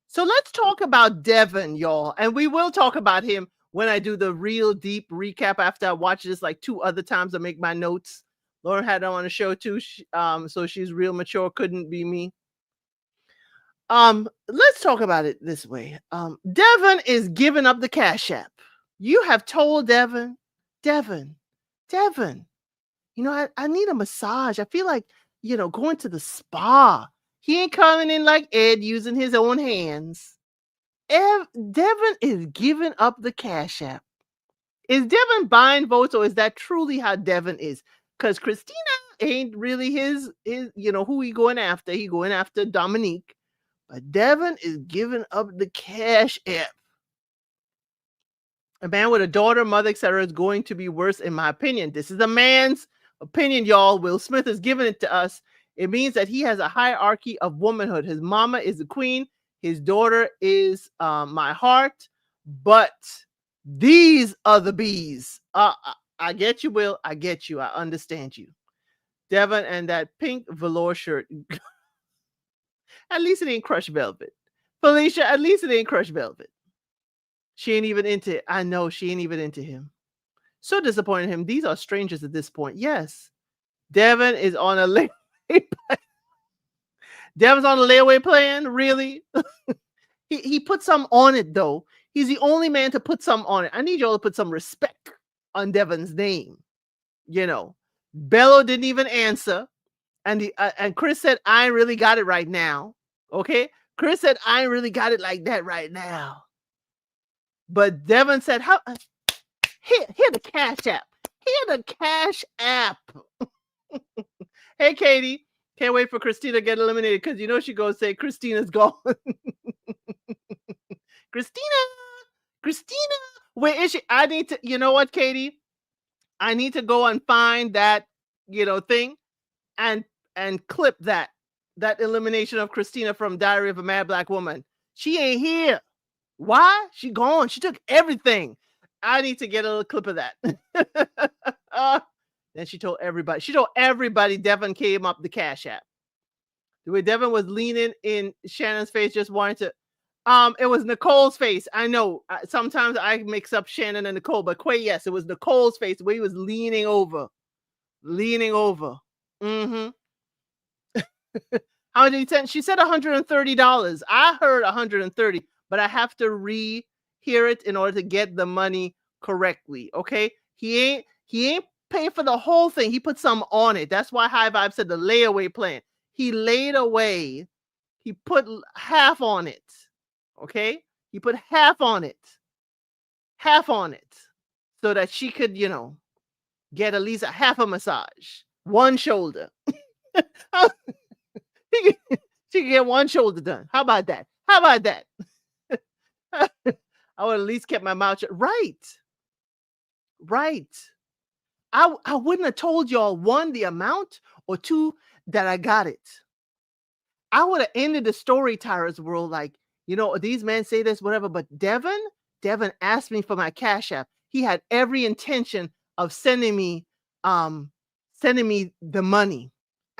So let's talk about Devin, y'all. And we will talk about him when I do the real deep recap after I watch this like 2 other times. I make my notes. Lauren had her on the show too. So she's real mature. Couldn't be me. Let's talk about it this way. Devin is giving up the Cash App. You have told Devin, I need a massage. I feel like, going to the spa. He ain't coming in like Ed using his own hands. Devin is giving up the Cash App. Is Devin buying votes, or is that truly how Devin is? Because Christina ain't really his, who he going after. He going after Dominique. But Devin is giving up the Cash App. A man with a daughter, mother, etc. is going to be worse, in my opinion. This is a man's opinion, y'all. Will Smith has given it to us. It means that he has a hierarchy of womanhood. His mama is the queen. His daughter is my heart. But these are the bees. I get you, Will. I get you. I understand you. Devin and that pink velour shirt. At least it ain't crushed velvet. Felicia, at least it ain't crushed velvet. She ain't even into it. I know she ain't even into him. So disappointed in him. These are strangers at this point. Yes. Devin is on a layaway plan. Devin's on a layaway plan? Really? he put some on it, though. He's the only man to put some on it. I need y'all to put some respect on Devin's name. Bello didn't even answer. And Chris said, I ain't really got it right now. Okay? Chris said, I ain't really got it like that right now. But Devin said, here the Cash App. Here the Cash App. Hey, Katie. Can't wait for Christina to get eliminated, because she goes say Christina's gone. Christina. Where is she? I need to, you know what, Katie? I need to go and find that, thing and clip that that elimination of Christina from Diary of a Mad Black Woman. She ain't here. Why? She gone. She took everything. I need to get a little clip of that. Then she told everybody. She told everybody Devin came up the Cash App. The way Devin was leaning in Shannon's face, just wanting to. It was Nicole's face. I know. Sometimes I mix up Shannon and Nicole, but Quay, yes, it was Nicole's face. The way he was leaning over. Mm-hmm. How did he send? She said $130. I heard 130, but I have to re-hear it in order to get the money correctly. Okay, he ain't paying for the whole thing. He put some on it. That's why High Vibe said the layaway plan. He laid away. He put half on it. Okay, he put half on it, so that she could, get at least a half a massage, one shoulder. She could get one shoulder done. How about that? I would at least kept my mouth shut. Right. I wouldn't have told y'all, one, the amount, or two, that I got it. I would have ended the story, Tyra's World, like, these men say this, whatever, but Devin asked me for my Cash App. He had every intention of sending me the money.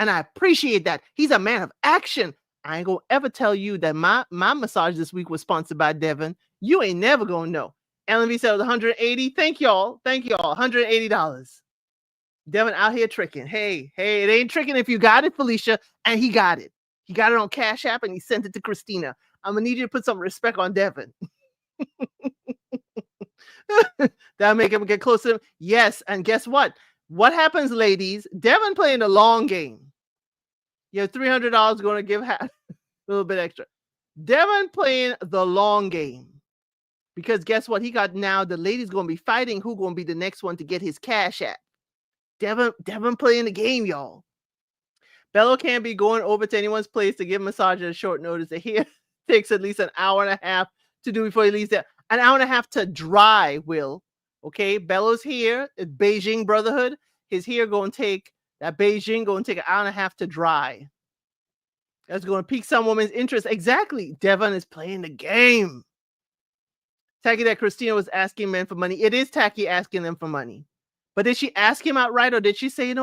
And I appreciate that. He's a man of action. I ain't gonna ever tell you that my massage this week was sponsored by Devin. You ain't never gonna know. LNV said it was 180. Thank y'all. $180. Devin out here tricking. Hey, it ain't tricking if you got it, Felicia. And he got it. He got it on Cash App and he sent it to Christina. I'm gonna need you to put some respect on Devin. That'll make him get closer to him. Yes, and guess what? What happens, ladies? Devin playing the long game. You have $300 going to give half, a little bit extra. Devin playing the long game. Because guess what? He got now the ladies going to be fighting who going to be the next one to get his Cash App. Devin playing the game, y'all. Bello can't be going over to anyone's place to give massage at a short notice. It takes at least an hour and a half to do before he leaves there. An hour and a half to dry, Will. Okay, Bello's here. It's Beijing Brotherhood. His hair going to take, that Beijing going to take an hour and a half to dry. That's going to pique some woman's interest. Exactly. Devin is playing the game. Tacky that Christina was asking men for money. It is Tacky asking them for money. But did she ask him outright, or did she say,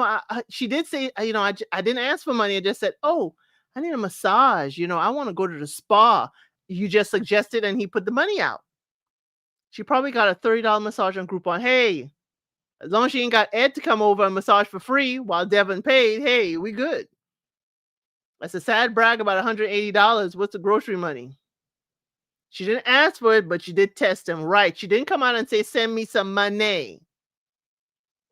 she did say, I didn't ask for money. I just said, oh, I need a massage. I want to go to the spa. You just suggested, and he put the money out. She probably got a $30 massage on Groupon. Hey, as long as she ain't got Ed to come over and massage for free while Devin paid, hey, we good. That's a sad brag about $180. What's the grocery money? She didn't ask for it, but she did test him. Right. She didn't come out and say, send me some money.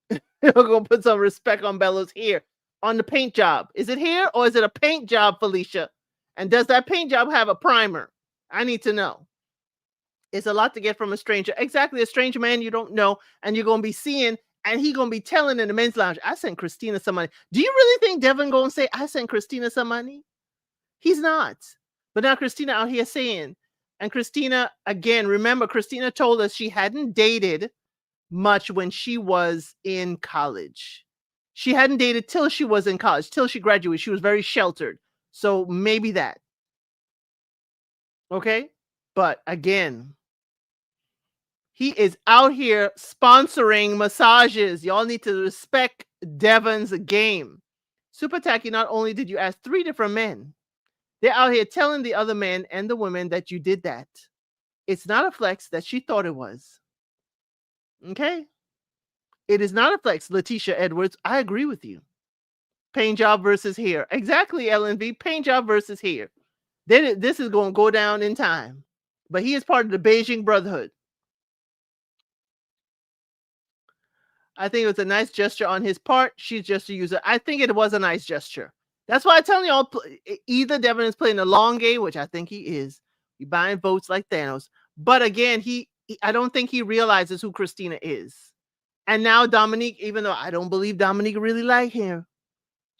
We're going to put some respect on Bello's hair. On the paint job. Is it hair or is it a paint job, Felicia? And does that paint job have a primer? I need to know. It's a lot to get from a stranger. Exactly. A strange man you don't know, and you're going to be seeing, and he going to be telling in the men's lounge, I sent Christina some money. Do you really think Devin going to say, I sent Christina some money? He's not. But now Christina out here saying, and Christina, again, remember, Christina told us she hadn't dated much when she was in college. She hadn't dated till she was in college, till she graduated. She was very sheltered. So maybe that. Okay? But again, he is out here sponsoring massages. Y'all need to respect Devin's game. Super Tacky, not only did you ask 3 different men, they're out here telling the other men and the women that you did that. It's not a flex that she thought it was. Okay? It is not a flex, Letitia Edwards. I agree with you. Paint job versus hair. Exactly, LNV. Paint job versus hair. Then this is going to go down in time. But he is part of the Beijing Brotherhood. I think it was a nice gesture on his part. She's just a user. I think it was a nice gesture. That's why I tell y'all, either Devin is playing the long game, which I think he is. He's buying votes like Thanos. But again, I don't think he realizes who Christina is. And now Dominique, even though I don't believe Dominique really liked him,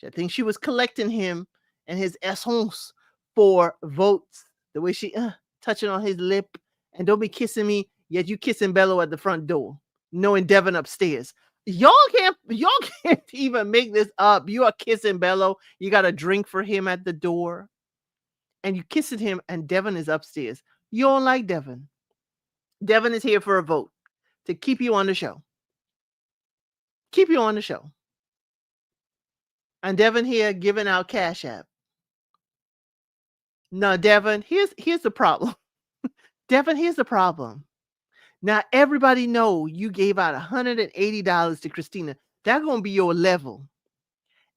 I think she was collecting him and his essence for votes. The way she touching on his lip, and don't be kissing me, yet you kissing Bello at the front door, knowing Devin upstairs. Y'all can't even make this up. You are kissing Bello. You got a drink for him at the door, and you kissing him, and Devin is upstairs. You don't like Devin. Devin is here for a vote to keep you on the show. Keep you on the show. And Devin here giving out Cash App. No, Devin, here's the problem. Devin, here's the problem. Now everybody know you gave out $180 to Christina. That's gonna be your level.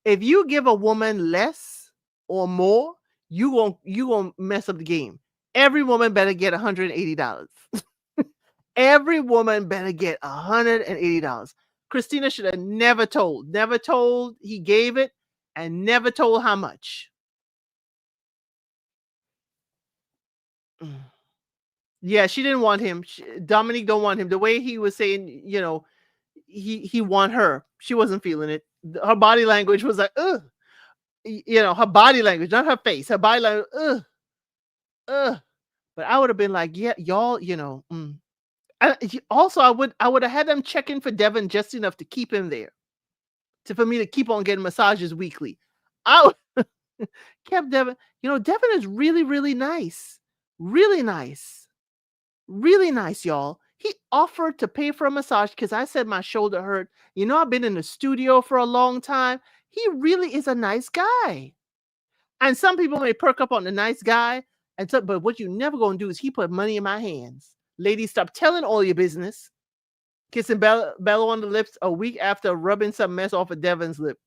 If you give a woman less or more, you gonna mess up the game. Every woman better get $180. Every woman better get $180. Christina should have never told he gave it, and never told how much. Mm. Yeah, she didn't want him. Dominique don't want him. The way he was saying, he want her. She wasn't feeling it. Her body language was like, ugh. Her body language, not her face. Her body language, ugh, ugh. But I would have been like, yeah, y'all, Also, I would have had them check in for Devin just enough to keep him there, for me to keep on getting massages weekly. I would kept Devin. Devin is really, really nice, really nice, really nice, y'all. He offered to pay for a massage because I said my shoulder hurt. I've been in the studio for a long time. He really is a nice guy. And some people may perk up on the nice guy, but what you never gonna do is he put money in my hands. Ladies, stop telling all your business. Kissing Bella on the lips a week after rubbing some mess off of Devin's lip.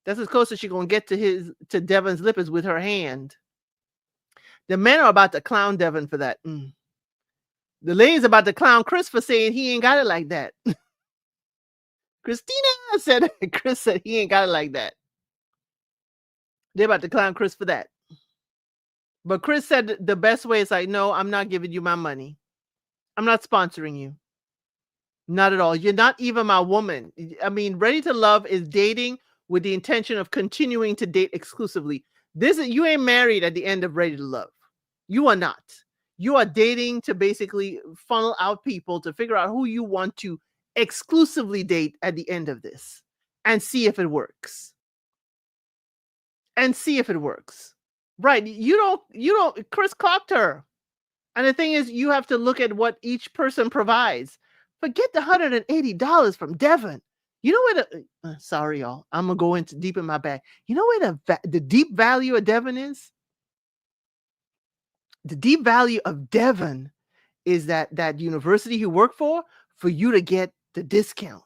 That's as close as she's gonna get to Devin's lip is with her hand. The men are about to clown Devin for that. The ladies about to clown Chris for saying he ain't got it like that. Christina said Chris said he ain't got it like that. They're about to clown Chris for that. But Chris said the best way is like, no, I'm not giving you my money. I'm not sponsoring you. Not at all. You're not even my woman. I mean, Ready to Love is dating with the intention of continuing to date exclusively. You ain't married at the end of Ready to Love. You are not. You are dating to basically funnel out people to figure out who you want to exclusively date at the end of this and see if it works. Right. You don't, Chris clocked her. And the thing is, you have to look at what each person provides. Forget the $180 from Devin. You know where sorry, y'all. I'm going to go into deep in my bag. You know where the deep value of Devin is? The deep value of Devin is that university you work for you to get the discount.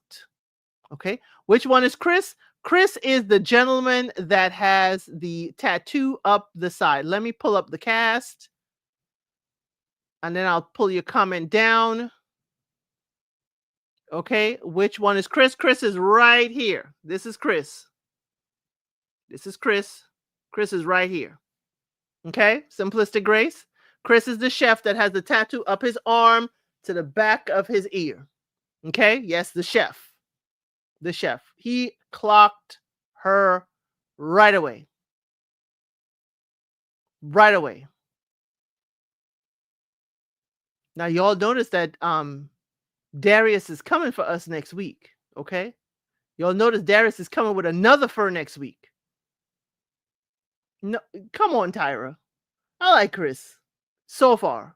Okay. Which one is Chris? Chris is the gentleman that has the tattoo up the side. Let me pull up the cast. And then I'll pull your comment down. Okay. Which one is Chris? Chris is right here. This is Chris. Chris is right here. Okay. Simplistic Grace. Chris is the chef that has the tattoo up his arm to the back of his ear. Okay. Yes, the chef. He clocked her right away. Now, y'all notice that Darius is coming for us next week. Okay. Y'all notice Darius is coming with another fur next week. No, come on, Tyra. I like Chris so far.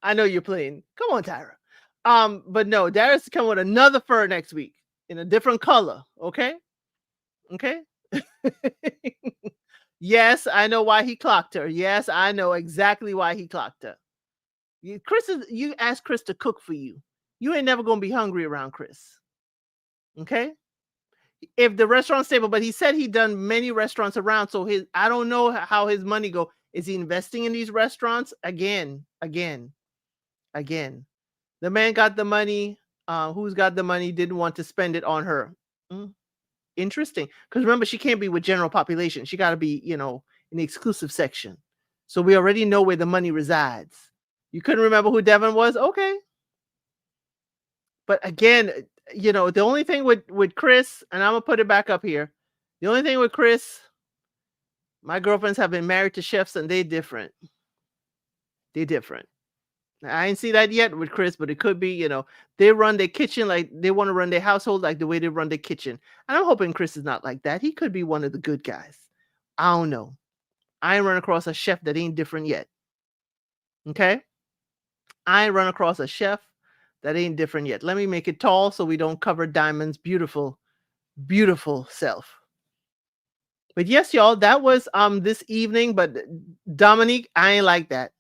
I know you're playing. Come on, Tyra. But no, Darius is coming with another fur next week in a different color. Okay. Yes, I know why he clocked her. Yes, I know exactly why he clocked her. You ask Chris to cook for you. You ain't never gonna be hungry around Chris. Okay. If the restaurant's stable, but he said he done many restaurants around, so I don't know how his money go. Is he investing in these restaurants again? The man got the money. Who's got the money didn't want to spend it on her. Interesting, because remember, she can't be with general population. She got to be, in the exclusive section. So we already know where the money resides. You couldn't remember who Devin was? Okay. But again, the only thing with Chris, and I'm gonna put it back up here. The only thing with Chris, my girlfriends have been married to chefs, and they're different. I ain't see that yet with Chris, but it could be, they run their kitchen like they want to run their household like the way they run their kitchen. And I'm hoping Chris is not like that. He could be one of the good guys. I don't know. I ain't run across a chef that ain't different yet. Okay? I ain't run across a chef that ain't different yet. Let me make it tall so we don't cover Diamond's beautiful, beautiful self. But yes, y'all, that was this evening. But Dominique, I ain't like that.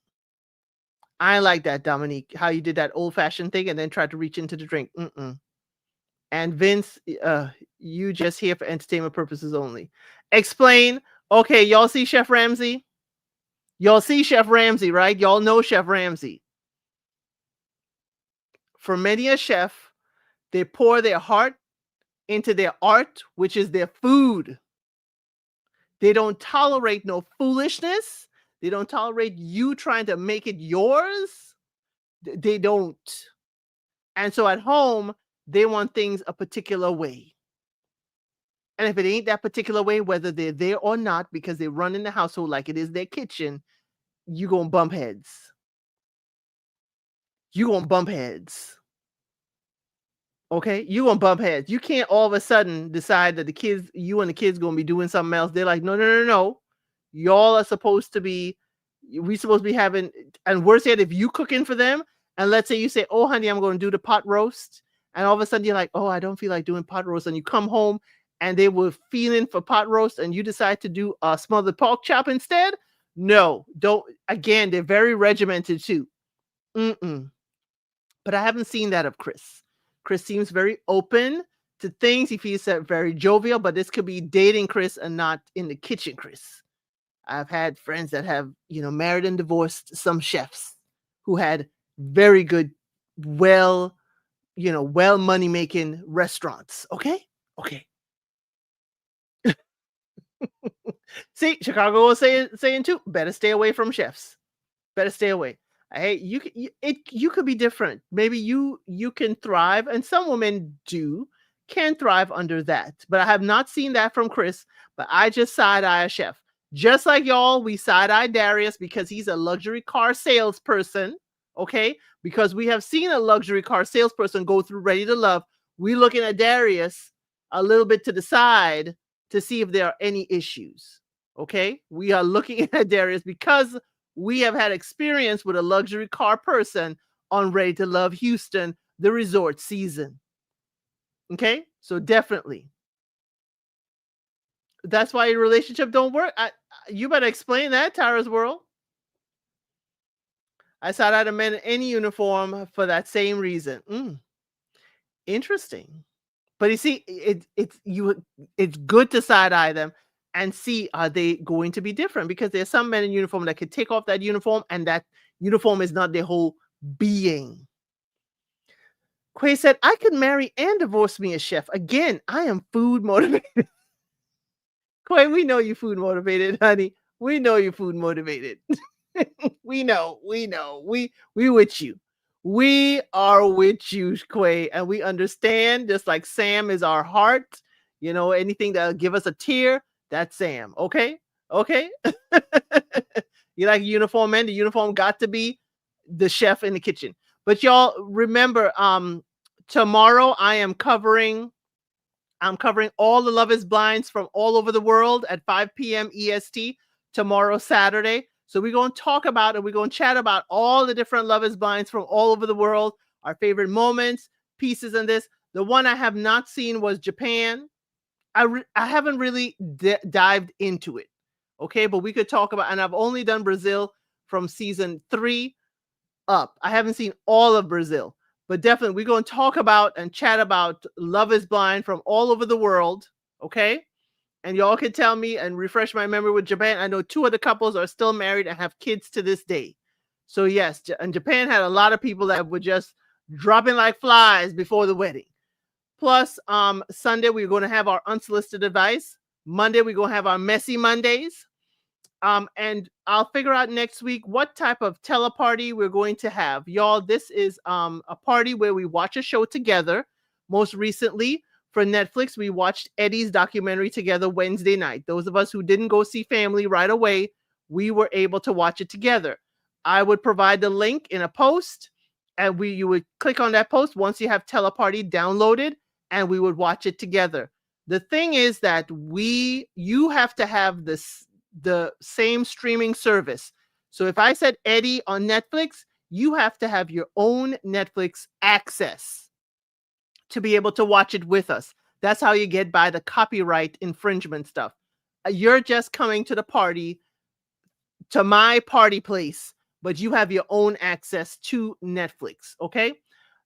I ain't like that, Dominique. How you did that old-fashioned thing and then tried to reach into the drink. Mm-mm. And Vince, you just here for entertainment purposes only. Explain. Okay, y'all see Chef Ramsay? Y'all see Chef Ramsay, right? Y'all know Chef Ramsay. For many a chef, they pour their heart into their art, which is their food. They don't tolerate no foolishness. They don't tolerate you trying to make it yours. They don't. And so at home, they want things a particular way. And if it ain't that particular way, whether they're there or not, because they run in the household like it is their kitchen, you gonna bump heads. You gonna bump heads. Okay? You gonna bump heads. You can't all of a sudden decide that you and the kids gonna be doing something else. They're like, no, no, no, no. Y'all are supposed to be, we supposed to be having, and worse yet, if you cooking for them, and let's say you say, oh, honey, I'm going to do the pot roast. And all of a sudden you're like, oh, I don't feel like doing pot roast. And you come home and they were feeling for pot roast and you decide to do a smothered pork chop instead. No, don't. Again, they're very regimented too. Mm-mm. But I haven't seen that of Chris. Chris seems very open to things. He feels very jovial, but this could be dating Chris and not in the kitchen Chris. I've had friends that have, married and divorced some chefs who had very good, well money making restaurants. Okay. See, Chicago was saying too, better stay away from chefs. Better stay away. Hey, you could be different. Maybe you can thrive, and some women can thrive under that. But I have not seen that from Chris. But I just side eye a chef. Just like y'all, we side eye Darius because he's a luxury car salesperson. Okay, because we have seen a luxury car salesperson go through Ready to Love. We looking at Darius a little bit to the side to see if there are any issues. Okay, we are looking at Darius because we have had experience with a luxury car person on Ready to Love Houston, the resort season. Okay, so definitely. That's why your relationship don't work. You better explain that, Tara's World. I sat out a man in any uniform for that same reason. Interesting. But you see, it's good to side eye them and see, are they going to be different? Because there's some men in uniform that could take off that uniform and that uniform is not their whole being. Quay said, I could marry and divorce me a chef. Again, I am food motivated. Quay, we know you food motivated, honey. We know you're food motivated. we know. We with you. We are with you, Quay, and we understand. Just like Sam is our heart. Anything that'll give us a tear, that's Sam. Okay. You like a uniform man? The uniform got to be the chef in the kitchen. But y'all remember, tomorrow I am covering all the Love is Blinds from all over the world at 5 p.m. EST tomorrow, Saturday. So we're going to talk about and we're going to chat about all the different Love is Blinds from all over the world, our favorite moments, pieces in this. The one I have not seen was Japan. I haven't really dived into it. Okay, but we could talk about, and I've only done Brazil from season 3 up. I haven't seen all of Brazil. But definitely, we're going to talk about and chat about Love is Blind from all over the world, okay? And y'all can tell me and refresh my memory with Japan. I know 2 of the couples are still married and have kids to this day. So yes, and Japan had a lot of people that were just dropping like flies before the wedding. Plus, Sunday, we're going to have our unsolicited advice. Monday, we're going to have our messy Mondays. And I'll figure out next week what type of teleparty we're going to have. Y'all, this is a party where we watch a show together. Most recently, for Netflix, we watched Eddie's documentary together Wednesday night. Those of us who didn't go see family right away, we were able to watch it together. I would provide the link in a post, and you would click on that post once you have Teleparty downloaded, and we would watch it together. The thing is that you have to have the same streaming service. So if I said Eddie on Netflix, you have to have your own Netflix access to be able to watch it with us. That's how you get by the copyright infringement stuff. You're just coming to the party, to my party place, but you have your own access to Netflix. Okay.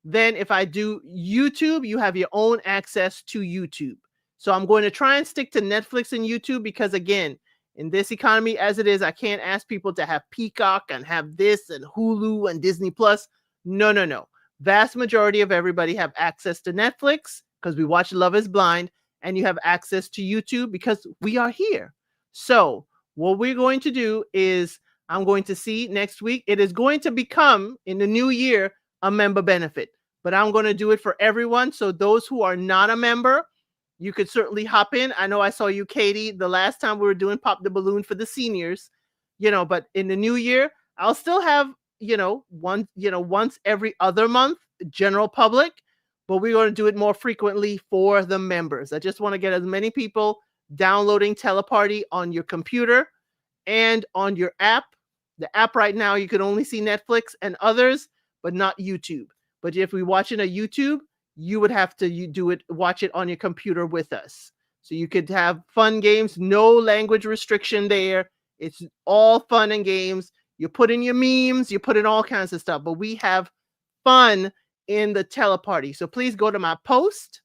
Then if I do YouTube, you have your own access to YouTube. So I'm going to try and stick to Netflix and YouTube because, again, in this economy as it is, I can't ask people to have Peacock and have this and Hulu and Disney Plus. No, no, no. Vast majority of everybody have access to Netflix because we watch Love is Blind, and you have access to YouTube because we are here. So what we're going to do is I'm going to see next week. It is going to become in the new year a member benefit, but I'm going to do it for everyone. So those who are not a member, you could certainly hop in. I know I saw you, Katie, the last time we were doing Pop the Balloon for the seniors, but in the new year, I'll still have, once every other month, general public, but we're going to do it more frequently for the members. I just want to get as many people downloading Teleparty on your computer and on your app. The app right now, you can only see Netflix and others, but not YouTube. But if we watching a YouTube, you would have to watch it on your computer with us. So you could have fun games, no language restriction there. It's all fun and games. You put in your memes, you put in all kinds of stuff, but we have fun in the Teleparty. So please go to my post.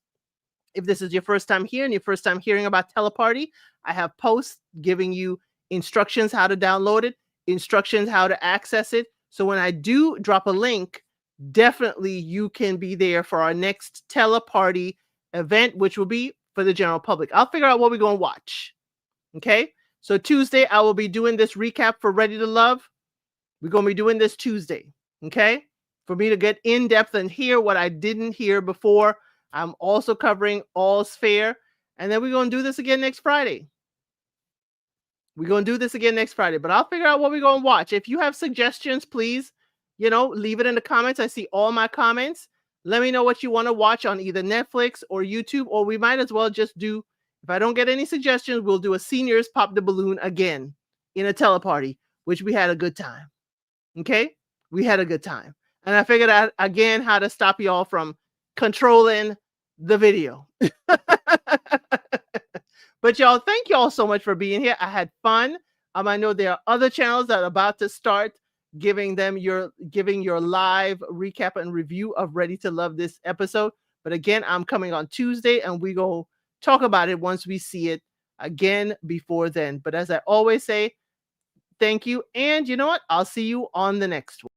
If this is your first time here and your first time hearing about Teleparty, I have posts giving you instructions how to download it, instructions how to access it. So when I do drop a link, definitely you can be there for our next Teleparty event, which will be for the general public. I'll figure out what we're going to watch. Okay. So Tuesday, I will be doing this recap for Ready to Love. We're going to be doing this Tuesday. Okay. For me to get in depth and hear what I didn't hear before. I'm also covering All's Fair. And then we're going to do this again next Friday. But I'll figure out what we're going to watch. If you have suggestions, please, leave it in the comments. I see all my comments. Let me know what you want to watch on either Netflix or YouTube, or we might as well just do, if I don't get any suggestions, we'll do a seniors Pop the Balloon again in a Teleparty, which we had a good time. Okay? We had a good time. And I figured out again how to stop y'all from controlling the video. But y'all, thank y'all so much for being here. I had fun. I know there are other channels that are about to start giving your live recap and review of Ready to Love this episode. But again, I'm coming on Tuesday, and we go talk about it once we see it again before then. But as I always say, thank you. And you know what? I'll see you on the next one.